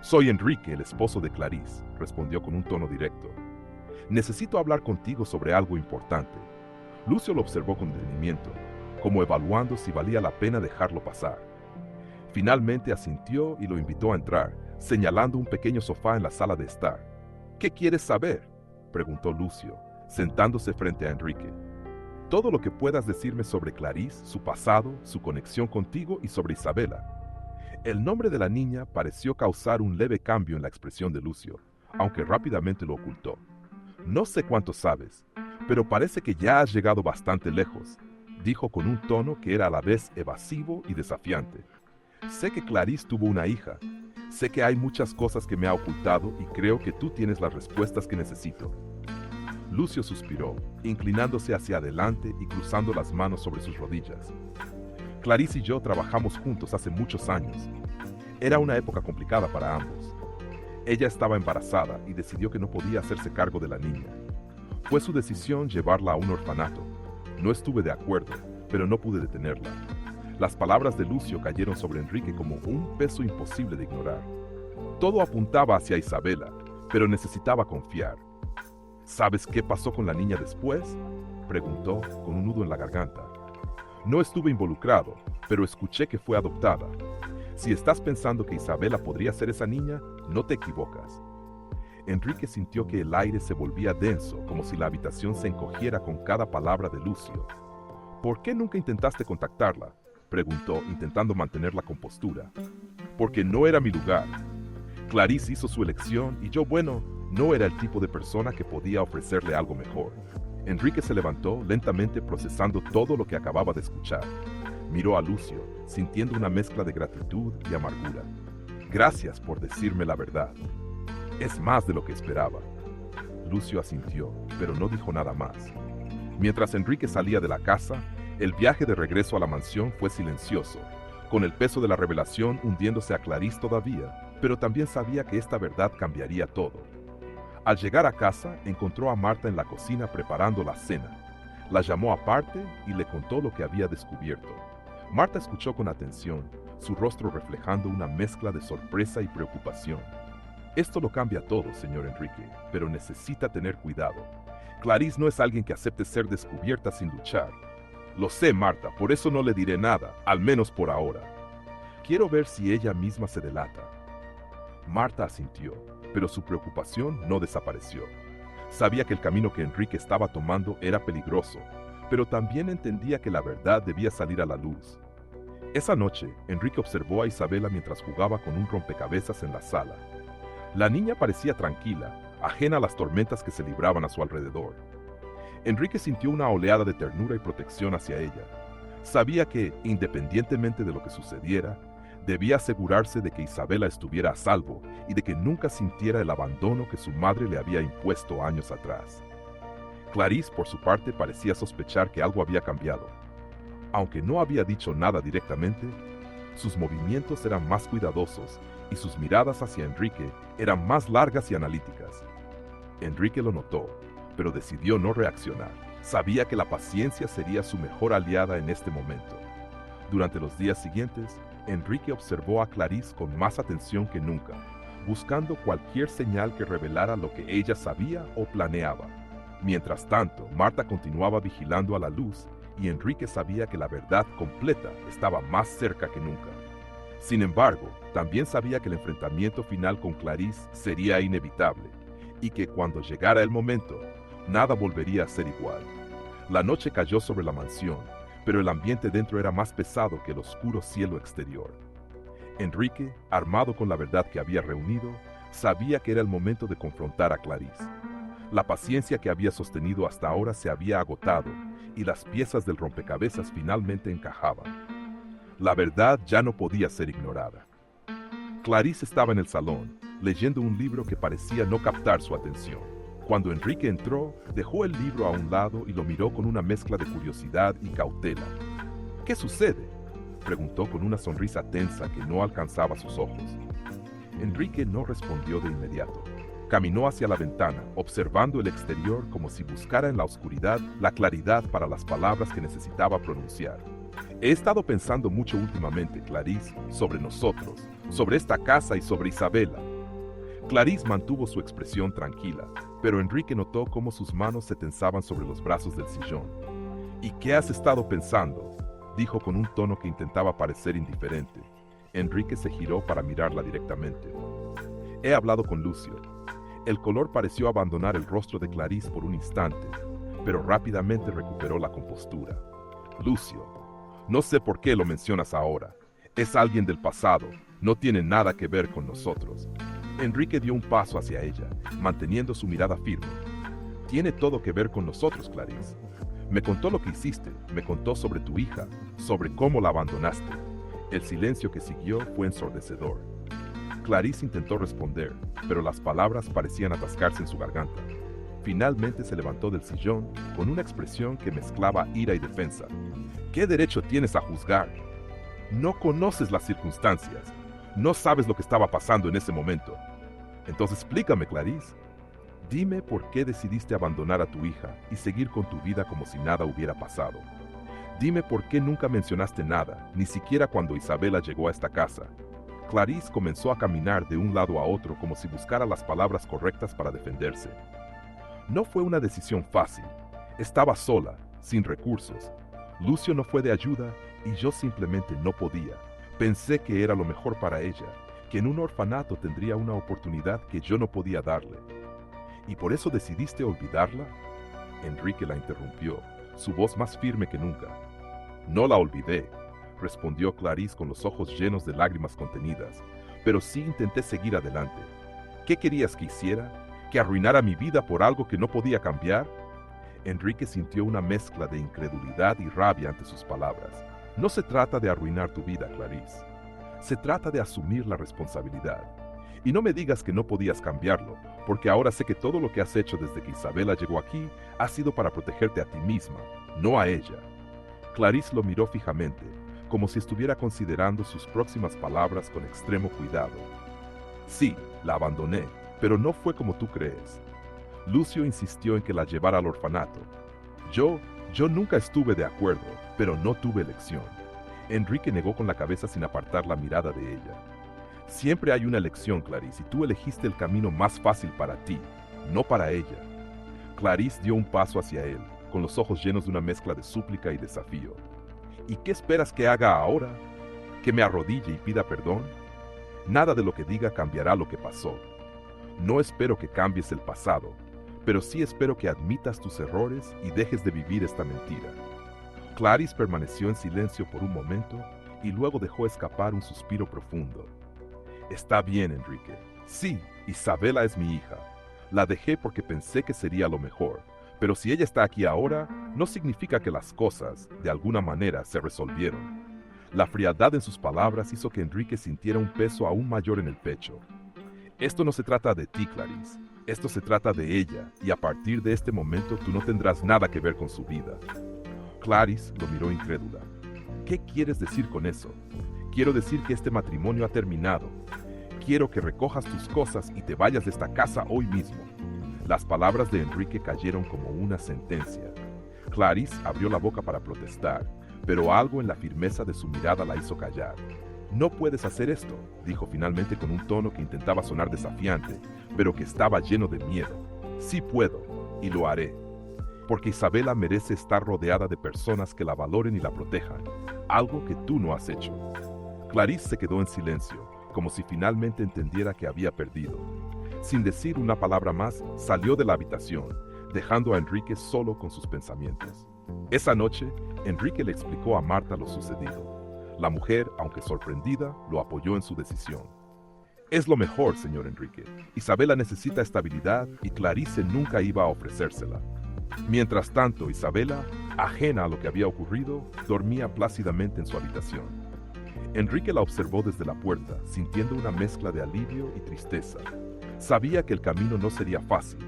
Soy Enrique, el esposo de Clarice, respondió con un tono directo. Necesito hablar contigo sobre algo importante. Lucio lo observó con detenimiento, como evaluando si valía la pena dejarlo pasar. Finalmente asintió y lo invitó a entrar, señalando un pequeño sofá en la sala de estar. ¿Qué quieres saber?, preguntó Lucio, sentándose frente a Enrique. Todo lo que puedas decirme sobre Clarice, su pasado, su conexión contigo y sobre Isabela. El nombre de la niña pareció causar un leve cambio en la expresión de Lucio, aunque rápidamente lo ocultó. No sé cuánto sabes, pero parece que ya has llegado bastante lejos, dijo con un tono que era a la vez evasivo y desafiante. Sé que Clarice tuvo una hija. Sé que hay muchas cosas que me ha ocultado y creo que tú tienes las respuestas que necesito. Lucio suspiró, inclinándose hacia adelante y cruzando las manos sobre sus rodillas. Clarice y yo trabajamos juntos hace muchos años. Era una época complicada para ambos. Ella estaba embarazada y decidió que no podía hacerse cargo de la niña. Fue su decisión llevarla a un orfanato. No estuve de acuerdo, pero no pude detenerla. Las palabras de Lucio cayeron sobre Enrique como un peso imposible de ignorar. Todo apuntaba hacia Isabela, pero necesitaba confiar. ¿Sabes qué pasó con la niña después?, preguntó con un nudo en la garganta. No estuve involucrado, pero escuché que fue adoptada. Si estás pensando que Isabela podría ser esa niña, no te equivocas. Enrique sintió que el aire se volvía denso, como si la habitación se encogiera con cada palabra de Lucio. ¿Por qué nunca intentaste contactarla?, preguntó, intentando mantener la compostura. Porque no era mi lugar. Clarice hizo su elección y yo, no era el tipo de persona que podía ofrecerle algo mejor. Enrique se levantó lentamente, procesando todo lo que acababa de escuchar. Miró a Lucio, sintiendo una mezcla de gratitud y amargura. Gracias por decirme la verdad. Es más de lo que esperaba. Lucio asintió, pero no dijo nada más. Mientras Enrique salía de la casa, el viaje de regreso a la mansión fue silencioso, con el peso de la revelación hundiéndose a Clarice todavía, pero también sabía que esta verdad cambiaría todo. Al llegar a casa, encontró a Marta en la cocina preparando la cena. La llamó aparte y le contó lo que había descubierto. Marta escuchó con atención, su rostro reflejando una mezcla de sorpresa y preocupación. Esto lo cambia todo, señor Enrique, pero necesita tener cuidado. Clarice no es alguien que acepte ser descubierta sin luchar. Lo sé, Marta, por eso no le diré nada, al menos por ahora. Quiero ver si ella misma se delata. Marta asintió, pero su preocupación no desapareció. Sabía que el camino que Enrique estaba tomando era peligroso, pero también entendía que la verdad debía salir a la luz. Esa noche, Enrique observó a Isabela mientras jugaba con un rompecabezas en la sala. La niña parecía tranquila, ajena a las tormentas que se libraban a su alrededor. Enrique sintió una oleada de ternura y protección hacia ella. Sabía que, independientemente de lo que sucediera, debía asegurarse de que Isabela estuviera a salvo y de que nunca sintiera el abandono que su madre le había impuesto años atrás. Clarice, por su parte, parecía sospechar que algo había cambiado. Aunque no había dicho nada directamente, sus movimientos eran más cuidadosos y sus miradas hacia Enrique eran más largas y analíticas. Enrique lo notó, pero decidió no reaccionar. Sabía que la paciencia sería su mejor aliada en este momento. Durante los días siguientes, Enrique observó a Clarice con más atención que nunca, buscando cualquier señal que revelara lo que ella sabía o planeaba. Mientras tanto, Marta continuaba vigilando a la luz y Enrique sabía que la verdad completa estaba más cerca que nunca. Sin embargo, también sabía que el enfrentamiento final con Clarice sería inevitable y que cuando llegara el momento, nada volvería a ser igual. La noche cayó sobre la mansión, pero el ambiente dentro era más pesado que el oscuro cielo exterior. Enrique, armado con la verdad que había reunido, sabía que era el momento de confrontar a Clarice. La paciencia que había sostenido hasta ahora se había agotado y las piezas del rompecabezas finalmente encajaban. La verdad ya no podía ser ignorada. Clarice estaba en el salón, leyendo un libro que parecía no captar su atención. Cuando Enrique entró, dejó el libro a un lado y lo miró con una mezcla de curiosidad y cautela. ¿Qué sucede?, preguntó con una sonrisa tensa que no alcanzaba sus ojos. Enrique no respondió de inmediato. Caminó hacia la ventana, observando el exterior como si buscara en la oscuridad la claridad para las palabras que necesitaba pronunciar. He estado pensando mucho últimamente, Clarice, sobre nosotros, sobre esta casa y sobre Isabela. Clarice mantuvo su expresión tranquila, pero Enrique notó cómo sus manos se tensaban sobre los brazos del sillón. ¿Y qué has estado pensando?, dijo con un tono que intentaba parecer indiferente. Enrique se giró para mirarla directamente. He hablado con Lucio. El color pareció abandonar el rostro de Clarice por un instante, pero rápidamente recuperó la compostura. Lucio, no sé por qué lo mencionas ahora. Es alguien del pasado, no tiene nada que ver con nosotros. Enrique dio un paso hacia ella, manteniendo su mirada firme. Tiene todo que ver con nosotros, Clarice. Me contó lo que hiciste, me contó sobre tu hija, sobre cómo la abandonaste. El silencio que siguió fue ensordecedor. Clarice intentó responder, pero las palabras parecían atascarse en su garganta. Finalmente se levantó del sillón con una expresión que mezclaba ira y defensa. ¿Qué derecho tienes a juzgar? No conoces las circunstancias. No sabes lo que estaba pasando en ese momento. Entonces explícame, Clarice. Dime por qué decidiste abandonar a tu hija y seguir con tu vida como si nada hubiera pasado. Dime por qué nunca mencionaste nada, ni siquiera cuando Isabela llegó a esta casa. Clarice comenzó a caminar de un lado a otro como si buscara las palabras correctas para defenderse. No fue una decisión fácil. Estaba sola, sin recursos. Lucio no fue de ayuda y yo simplemente no podía. Pensé que era lo mejor para ella, que en un orfanato tendría una oportunidad que yo no podía darle. ¿Y por eso decidiste olvidarla? Enrique la interrumpió, su voz más firme que nunca. No la olvidé, respondió Clarice con los ojos llenos de lágrimas contenidas, pero sí intenté seguir adelante. ¿Qué querías que hiciera? ¿Que arruinara mi vida por algo que no podía cambiar? Enrique sintió una mezcla de incredulidad y rabia ante sus palabras. No se trata de arruinar tu vida, Clarice. Se trata de asumir la responsabilidad. Y no me digas que no podías cambiarlo, porque ahora sé que todo lo que has hecho desde que Isabela llegó aquí ha sido para protegerte a ti misma, no a ella. Clarice lo miró fijamente, como si estuviera considerando sus próximas palabras con extremo cuidado. Sí, la abandoné, pero no fue como tú crees. Lucio insistió en que la llevara al orfanato. Yo, yo nunca estuve de acuerdo, pero no tuve elección. Enrique negó con la cabeza sin apartar la mirada de ella. Siempre hay una elección, Clarice, y tú elegiste el camino más fácil para ti, no para ella. Clarice dio un paso hacia él, con los ojos llenos de una mezcla de súplica y desafío. ¿Y qué esperas que haga ahora? ¿Que me arrodille y pida perdón? Nada de lo que diga cambiará lo que pasó. No espero que cambies el pasado, pero sí espero que admitas tus errores y dejes de vivir esta mentira. Clarice permaneció en silencio por un momento y luego dejó escapar un suspiro profundo. Está bien, Enrique. Sí, Isabela es mi hija. La dejé porque pensé que sería lo mejor, pero si ella está aquí ahora, no significa que las cosas, de alguna manera, se resolvieron. La frialdad en sus palabras hizo que Enrique sintiera un peso aún mayor en el pecho. Esto no se trata de ti, Clarice. Esto se trata de ella, y a partir de este momento tú no tendrás nada que ver con su vida. Clarice lo miró incrédula. ¿Qué quieres decir con eso? Quiero decir que este matrimonio ha terminado. Quiero que recojas tus cosas y te vayas de esta casa hoy mismo. Las palabras de Enrique cayeron como una sentencia. Clarice abrió la boca para protestar, pero algo en la firmeza de su mirada la hizo callar. No puedes hacer esto, dijo finalmente con un tono que intentaba sonar desafiante, pero que estaba lleno de miedo. Sí puedo, y lo haré. Porque Isabela merece estar rodeada de personas que la valoren y la protejan, algo que tú no has hecho. Clarice se quedó en silencio, como si finalmente entendiera que había perdido. Sin decir una palabra más, salió de la habitación, dejando a Enrique solo con sus pensamientos. Esa noche, Enrique le explicó a Marta lo sucedido. La mujer, aunque sorprendida, lo apoyó en su decisión. Es lo mejor, señor Enrique. Isabela necesita estabilidad y Clarice nunca iba a ofrecérsela. Mientras tanto, Isabela, ajena a lo que había ocurrido, dormía plácidamente en su habitación. Enrique la observó desde la puerta, sintiendo una mezcla de alivio y tristeza. Sabía que el camino no sería fácil,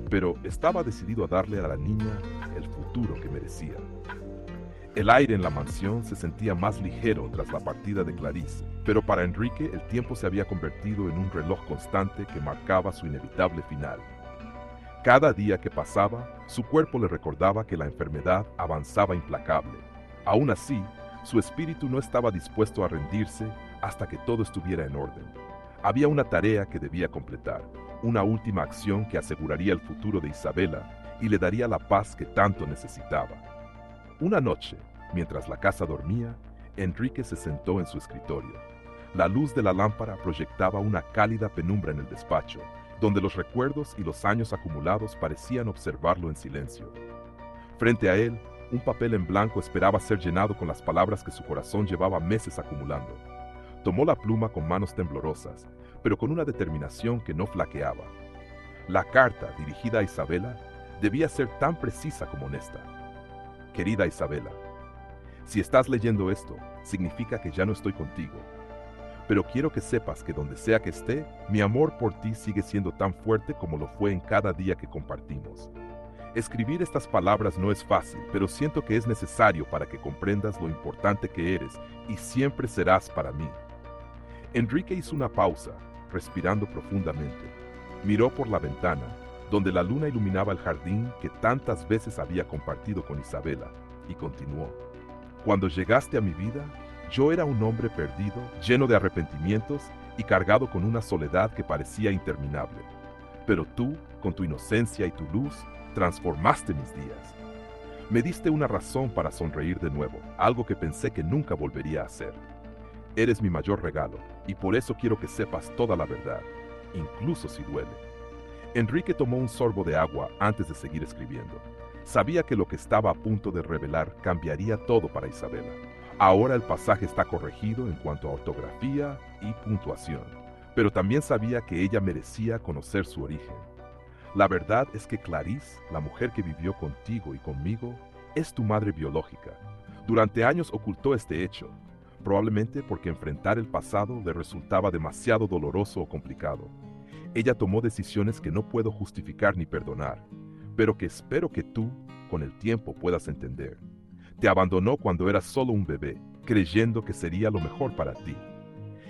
pero estaba decidido a darle a la niña el futuro que merecía. El aire en la mansión se sentía más ligero tras la partida de Clarice, pero para Enrique el tiempo se había convertido en un reloj constante que marcaba su inevitable final. Cada día que pasaba, su cuerpo le recordaba que la enfermedad avanzaba implacable. Aún así, su espíritu no estaba dispuesto a rendirse hasta que todo estuviera en orden. Había una tarea que debía completar, una última acción que aseguraría el futuro de Isabela y le daría la paz que tanto necesitaba. Una noche, mientras la casa dormía, Enrique se sentó en su escritorio. La luz de la lámpara proyectaba una cálida penumbra en el despacho, donde los recuerdos y los años acumulados parecían observarlo en silencio. Frente a él, un papel en blanco esperaba ser llenado con las palabras que su corazón llevaba meses acumulando. Tomó la pluma con manos temblorosas, pero con una determinación que no flaqueaba. La carta, dirigida a Isabela, debía ser tan precisa como honesta. Querida Isabela, si estás leyendo esto, significa que ya no estoy contigo. Pero quiero que sepas que donde sea que esté, mi amor por ti sigue siendo tan fuerte como lo fue en cada día que compartimos. Escribir estas palabras no es fácil, pero siento que es necesario para que comprendas lo importante que eres y siempre serás para mí. Enrique hizo una pausa, respirando profundamente. Miró por la ventana, donde la luna iluminaba el jardín que tantas veces había compartido con Isabela, y continuó. Cuando llegaste a mi vida, yo era un hombre perdido, lleno de arrepentimientos y cargado con una soledad que parecía interminable. Pero tú, con tu inocencia y tu luz, transformaste mis días. Me diste una razón para sonreír de nuevo, algo que pensé que nunca volvería a hacer. Eres mi mayor regalo, y por eso quiero que sepas toda la verdad, incluso si duele. Enrique tomó un sorbo de agua antes de seguir escribiendo. Sabía que lo que estaba a punto de revelar cambiaría todo para Isabela. Ahora el pasaje está corregido en cuanto a ortografía y puntuación, pero también sabía que ella merecía conocer su origen. La verdad es que Clarice, la mujer que vivió contigo y conmigo, es tu madre biológica. Durante años ocultó este hecho, probablemente porque enfrentar el pasado le resultaba demasiado doloroso o complicado. Ella tomó decisiones que no puedo justificar ni perdonar, pero que espero que tú, con el tiempo, puedas entender. Te abandonó cuando eras solo un bebé, creyendo que sería lo mejor para ti.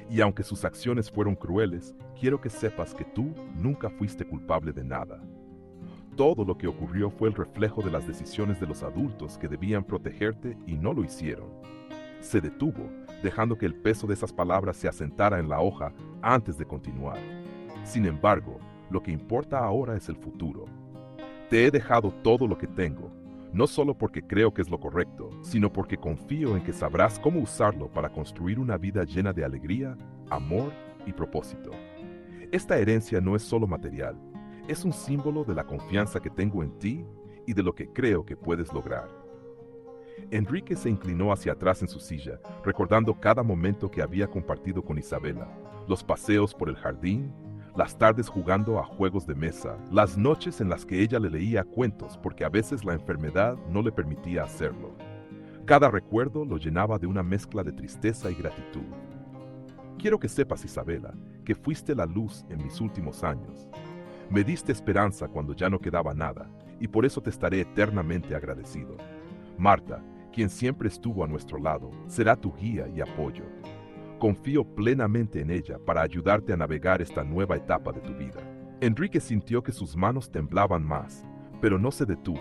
Y aunque sus acciones fueron crueles, quiero que sepas que tú nunca fuiste culpable de nada. Todo lo que ocurrió fue el reflejo de las decisiones de los adultos que debían protegerte y no lo hicieron. Se detuvo, dejando que el peso de esas palabras se asentara en la hoja antes de continuar. Sin embargo, lo que importa ahora es el futuro. Te he dejado todo lo que tengo, no solo porque creo que es lo correcto, sino porque confío en que sabrás cómo usarlo para construir una vida llena de alegría, amor y propósito. Esta herencia no es solo material, es un símbolo de la confianza que tengo en ti y de lo que creo que puedes lograr. Enrique se inclinó hacia atrás en su silla, recordando cada momento que había compartido con Isabela, los paseos por el jardín, las tardes jugando a juegos de mesa, las noches en las que ella le leía cuentos porque a veces la enfermedad no le permitía hacerlo. Cada recuerdo lo llenaba de una mezcla de tristeza y gratitud. Quiero que sepas, Isabela, que fuiste la luz en mis últimos años. Me diste esperanza cuando ya no quedaba nada, y por eso te estaré eternamente agradecido. Marta, quien siempre estuvo a nuestro lado, será tu guía y apoyo. Confío plenamente en ella para ayudarte a navegar esta nueva etapa de tu vida. Enrique sintió que sus manos temblaban más, pero no se detuvo.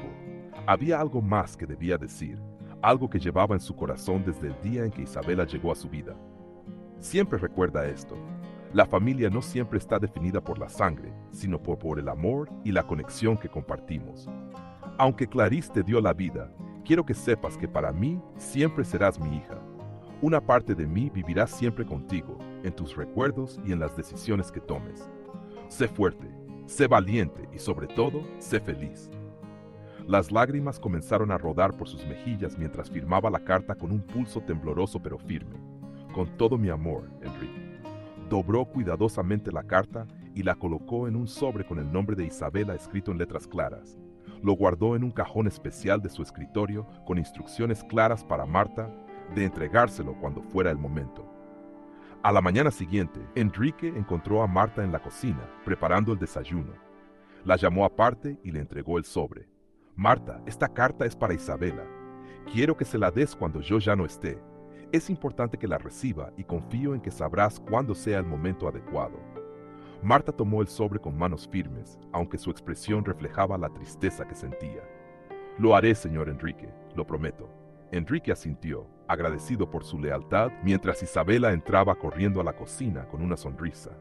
Había algo más que debía decir, algo que llevaba en su corazón desde el día en que Isabela llegó a su vida. Siempre recuerda esto. La familia no siempre está definida por la sangre, sino por el amor y la conexión que compartimos. Aunque Clarice te dio la vida, quiero que sepas que para mí siempre serás mi hija. Una parte de mí vivirá siempre contigo, en tus recuerdos y en las decisiones que tomes. Sé fuerte, sé valiente y sobre todo, sé feliz. Las lágrimas comenzaron a rodar por sus mejillas mientras firmaba la carta con un pulso tembloroso pero firme. Con todo mi amor, Enrique. Dobró cuidadosamente la carta y la colocó en un sobre con el nombre de Isabela escrito en letras claras. Lo guardó en un cajón especial de su escritorio con instrucciones claras para Marta de entregárselo cuando fuera el momento. A la mañana siguiente, Enrique encontró a Marta en la cocina, preparando el desayuno. La llamó aparte y le entregó el sobre. Marta, esta carta es para Isabela. Quiero que se la des cuando yo ya no esté. Es importante que la reciba y confío en que sabrás cuándo sea el momento adecuado. Marta tomó el sobre con manos firmes, aunque su expresión reflejaba la tristeza que sentía. Lo haré, señor Enrique, lo prometo. Enrique asintió, agradecido por su lealtad, mientras Isabela entraba corriendo a la cocina con una sonrisa.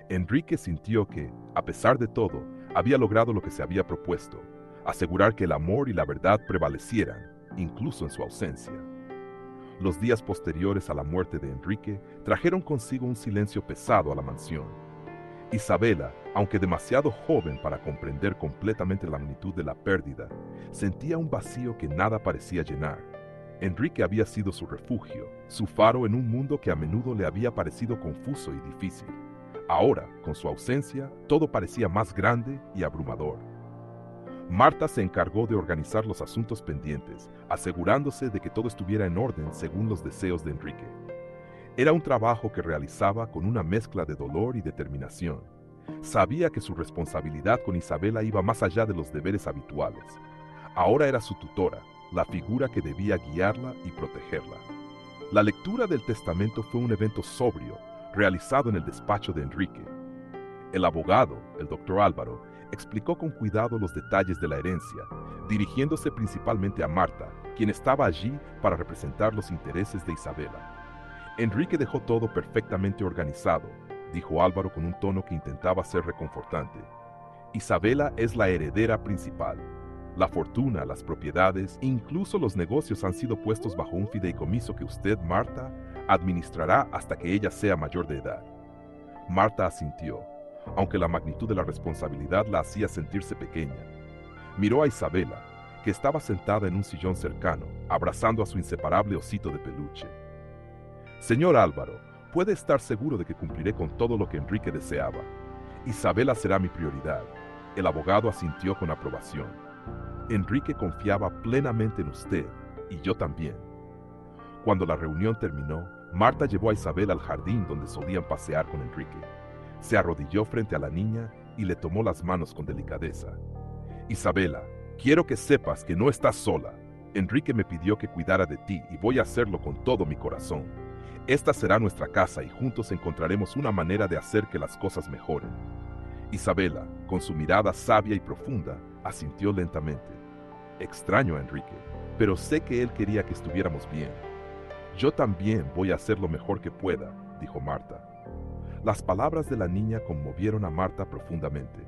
Enrique sintió que, a pesar de todo, había logrado lo que se había propuesto, asegurar que el amor y la verdad prevalecieran, incluso en su ausencia. Los días posteriores a la muerte de Enrique trajeron consigo un silencio pesado a la mansión. Isabela, aunque demasiado joven para comprender completamente la magnitud de la pérdida, sentía un vacío que nada parecía llenar. Enrique había sido su refugio, su faro en un mundo que a menudo le había parecido confuso y difícil. Ahora, con su ausencia, todo parecía más grande y abrumador. Marta se encargó de organizar los asuntos pendientes, asegurándose de que todo estuviera en orden según los deseos de Enrique. Era un trabajo que realizaba con una mezcla de dolor y determinación. Sabía que su responsabilidad con Isabela iba más allá de los deberes habituales. Ahora era su tutora, la figura que debía guiarla y protegerla. La lectura del testamento fue un evento sobrio, realizado en el despacho de Enrique. El abogado, el doctor Álvaro, explicó con cuidado los detalles de la herencia, dirigiéndose principalmente a Marta, quien estaba allí para representar los intereses de Isabela. Enrique dejó todo perfectamente organizado, dijo Álvaro con un tono que intentaba ser reconfortante. Isabela es la heredera principal. La fortuna, las propiedades, incluso los negocios han sido puestos bajo un fideicomiso que usted, Marta, administrará hasta que ella sea mayor de edad. Marta asintió, aunque la magnitud de la responsabilidad la hacía sentirse pequeña. Miró a Isabela, que estaba sentada en un sillón cercano, abrazando a su inseparable osito de peluche. Señor Álvaro, puede estar seguro de que cumpliré con todo lo que Enrique deseaba. Isabela será mi prioridad. El abogado asintió con aprobación. Enrique confiaba plenamente en usted, y yo también. Cuando la reunión terminó, Marta llevó a Isabela al jardín donde solían pasear con Enrique. Se arrodilló frente a la niña y le tomó las manos con delicadeza. Isabela, quiero que sepas que no estás sola. Enrique me pidió que cuidara de ti y voy a hacerlo con todo mi corazón. Esta será nuestra casa y juntos encontraremos una manera de hacer que las cosas mejoren. Isabela, con su mirada sabia y profunda, Asintió lentamente. Extraño a Enrique, pero sé que él quería que estuviéramos bien. Yo también voy a hacer lo mejor que pueda, dijo Marta. Las palabras de la niña conmovieron a Marta profundamente.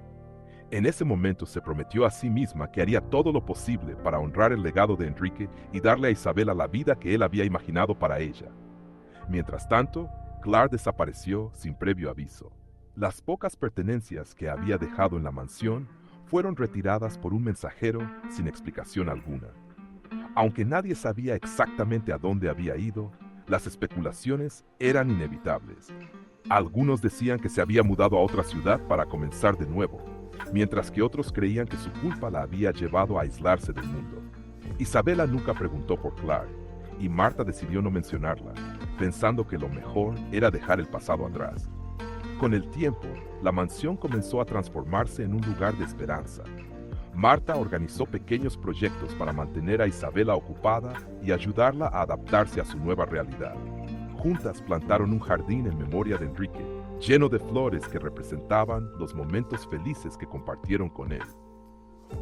En ese momento se prometió a sí misma que haría todo lo posible para honrar el legado de Enrique y darle a Isabela la vida que él había imaginado para ella. Mientras tanto, Clark desapareció sin previo aviso. Las pocas pertenencias que había dejado en la mansión fueron retiradas por un mensajero sin explicación alguna. Aunque nadie sabía exactamente a dónde había ido, las especulaciones eran inevitables. Algunos decían que se había mudado a otra ciudad para comenzar de nuevo, mientras que otros creían que su culpa la había llevado a aislarse del mundo. Isabela nunca preguntó por Clark, y Marta decidió no mencionarla, pensando que lo mejor era dejar el pasado atrás. Con el tiempo, la mansión comenzó a transformarse en un lugar de esperanza. Marta organizó pequeños proyectos para mantener a Isabela ocupada y ayudarla a adaptarse a su nueva realidad. Juntas plantaron un jardín en memoria de Enrique, lleno de flores que representaban los momentos felices que compartieron con él.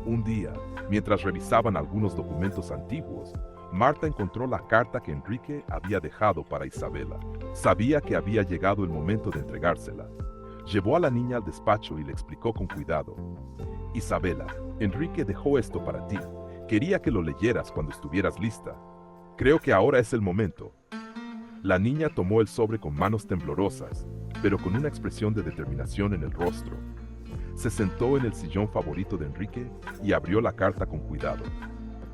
Un día, mientras revisaban algunos documentos antiguos, Marta encontró la carta que Enrique había dejado para Isabela. Sabía que había llegado el momento de entregársela. Llevó a la niña al despacho y le explicó con cuidado. Isabela, Enrique dejó esto para ti. Quería que lo leyeras cuando estuvieras lista. Creo que ahora es el momento. La niña tomó el sobre con manos temblorosas, pero con una expresión de determinación en el rostro. Se sentó en el sillón favorito de Enrique y abrió la carta con cuidado.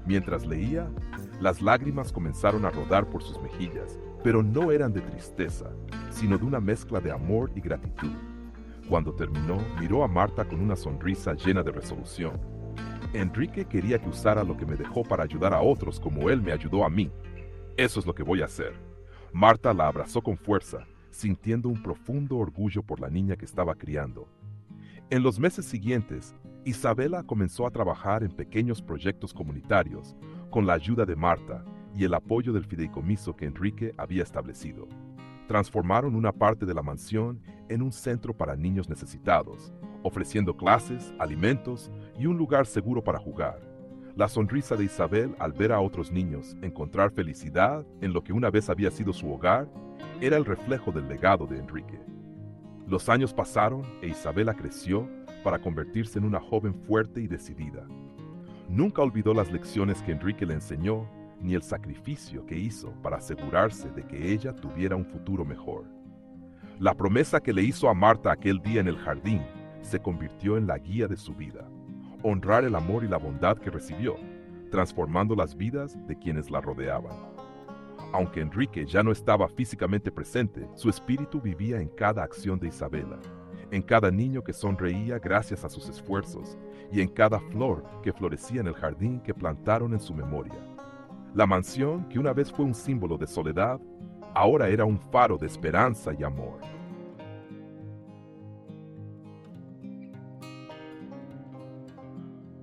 Mientras leía, las lágrimas comenzaron a rodar por sus mejillas, pero no eran de tristeza, sino de una mezcla de amor y gratitud. Cuando terminó, miró a Marta con una sonrisa llena de resolución. Enrique quería que usara lo que me dejó para ayudar a otros como él me ayudó a mí. Eso es lo que voy a hacer. Marta la abrazó con fuerza, sintiendo un profundo orgullo por la niña que estaba criando. En los meses siguientes, Isabela comenzó a trabajar en pequeños proyectos comunitarios, con la ayuda de Marta y el apoyo del fideicomiso que Enrique había establecido. Transformaron una parte de la mansión en un centro para niños necesitados, ofreciendo clases, alimentos y un lugar seguro para jugar. La sonrisa de Isabel al ver a otros niños encontrar felicidad en lo que una vez había sido su hogar era el reflejo del legado de Enrique. Los años pasaron e Isabela creció para convertirse en una joven fuerte y decidida. Nunca olvidó las lecciones que Enrique le enseñó ni el sacrificio que hizo para asegurarse de que ella tuviera un futuro mejor. La promesa que le hizo a Marta aquel día en el jardín se convirtió en la guía de su vida: honrar el amor y la bondad que recibió, transformando las vidas de quienes la rodeaban. Aunque Enrique ya no estaba físicamente presente, su espíritu vivía en cada acción de Isabela, en cada niño que sonreía gracias a sus esfuerzos y en cada flor que florecía en el jardín que plantaron en su memoria. La mansión, que una vez fue un símbolo de soledad, ahora era un faro de esperanza y amor.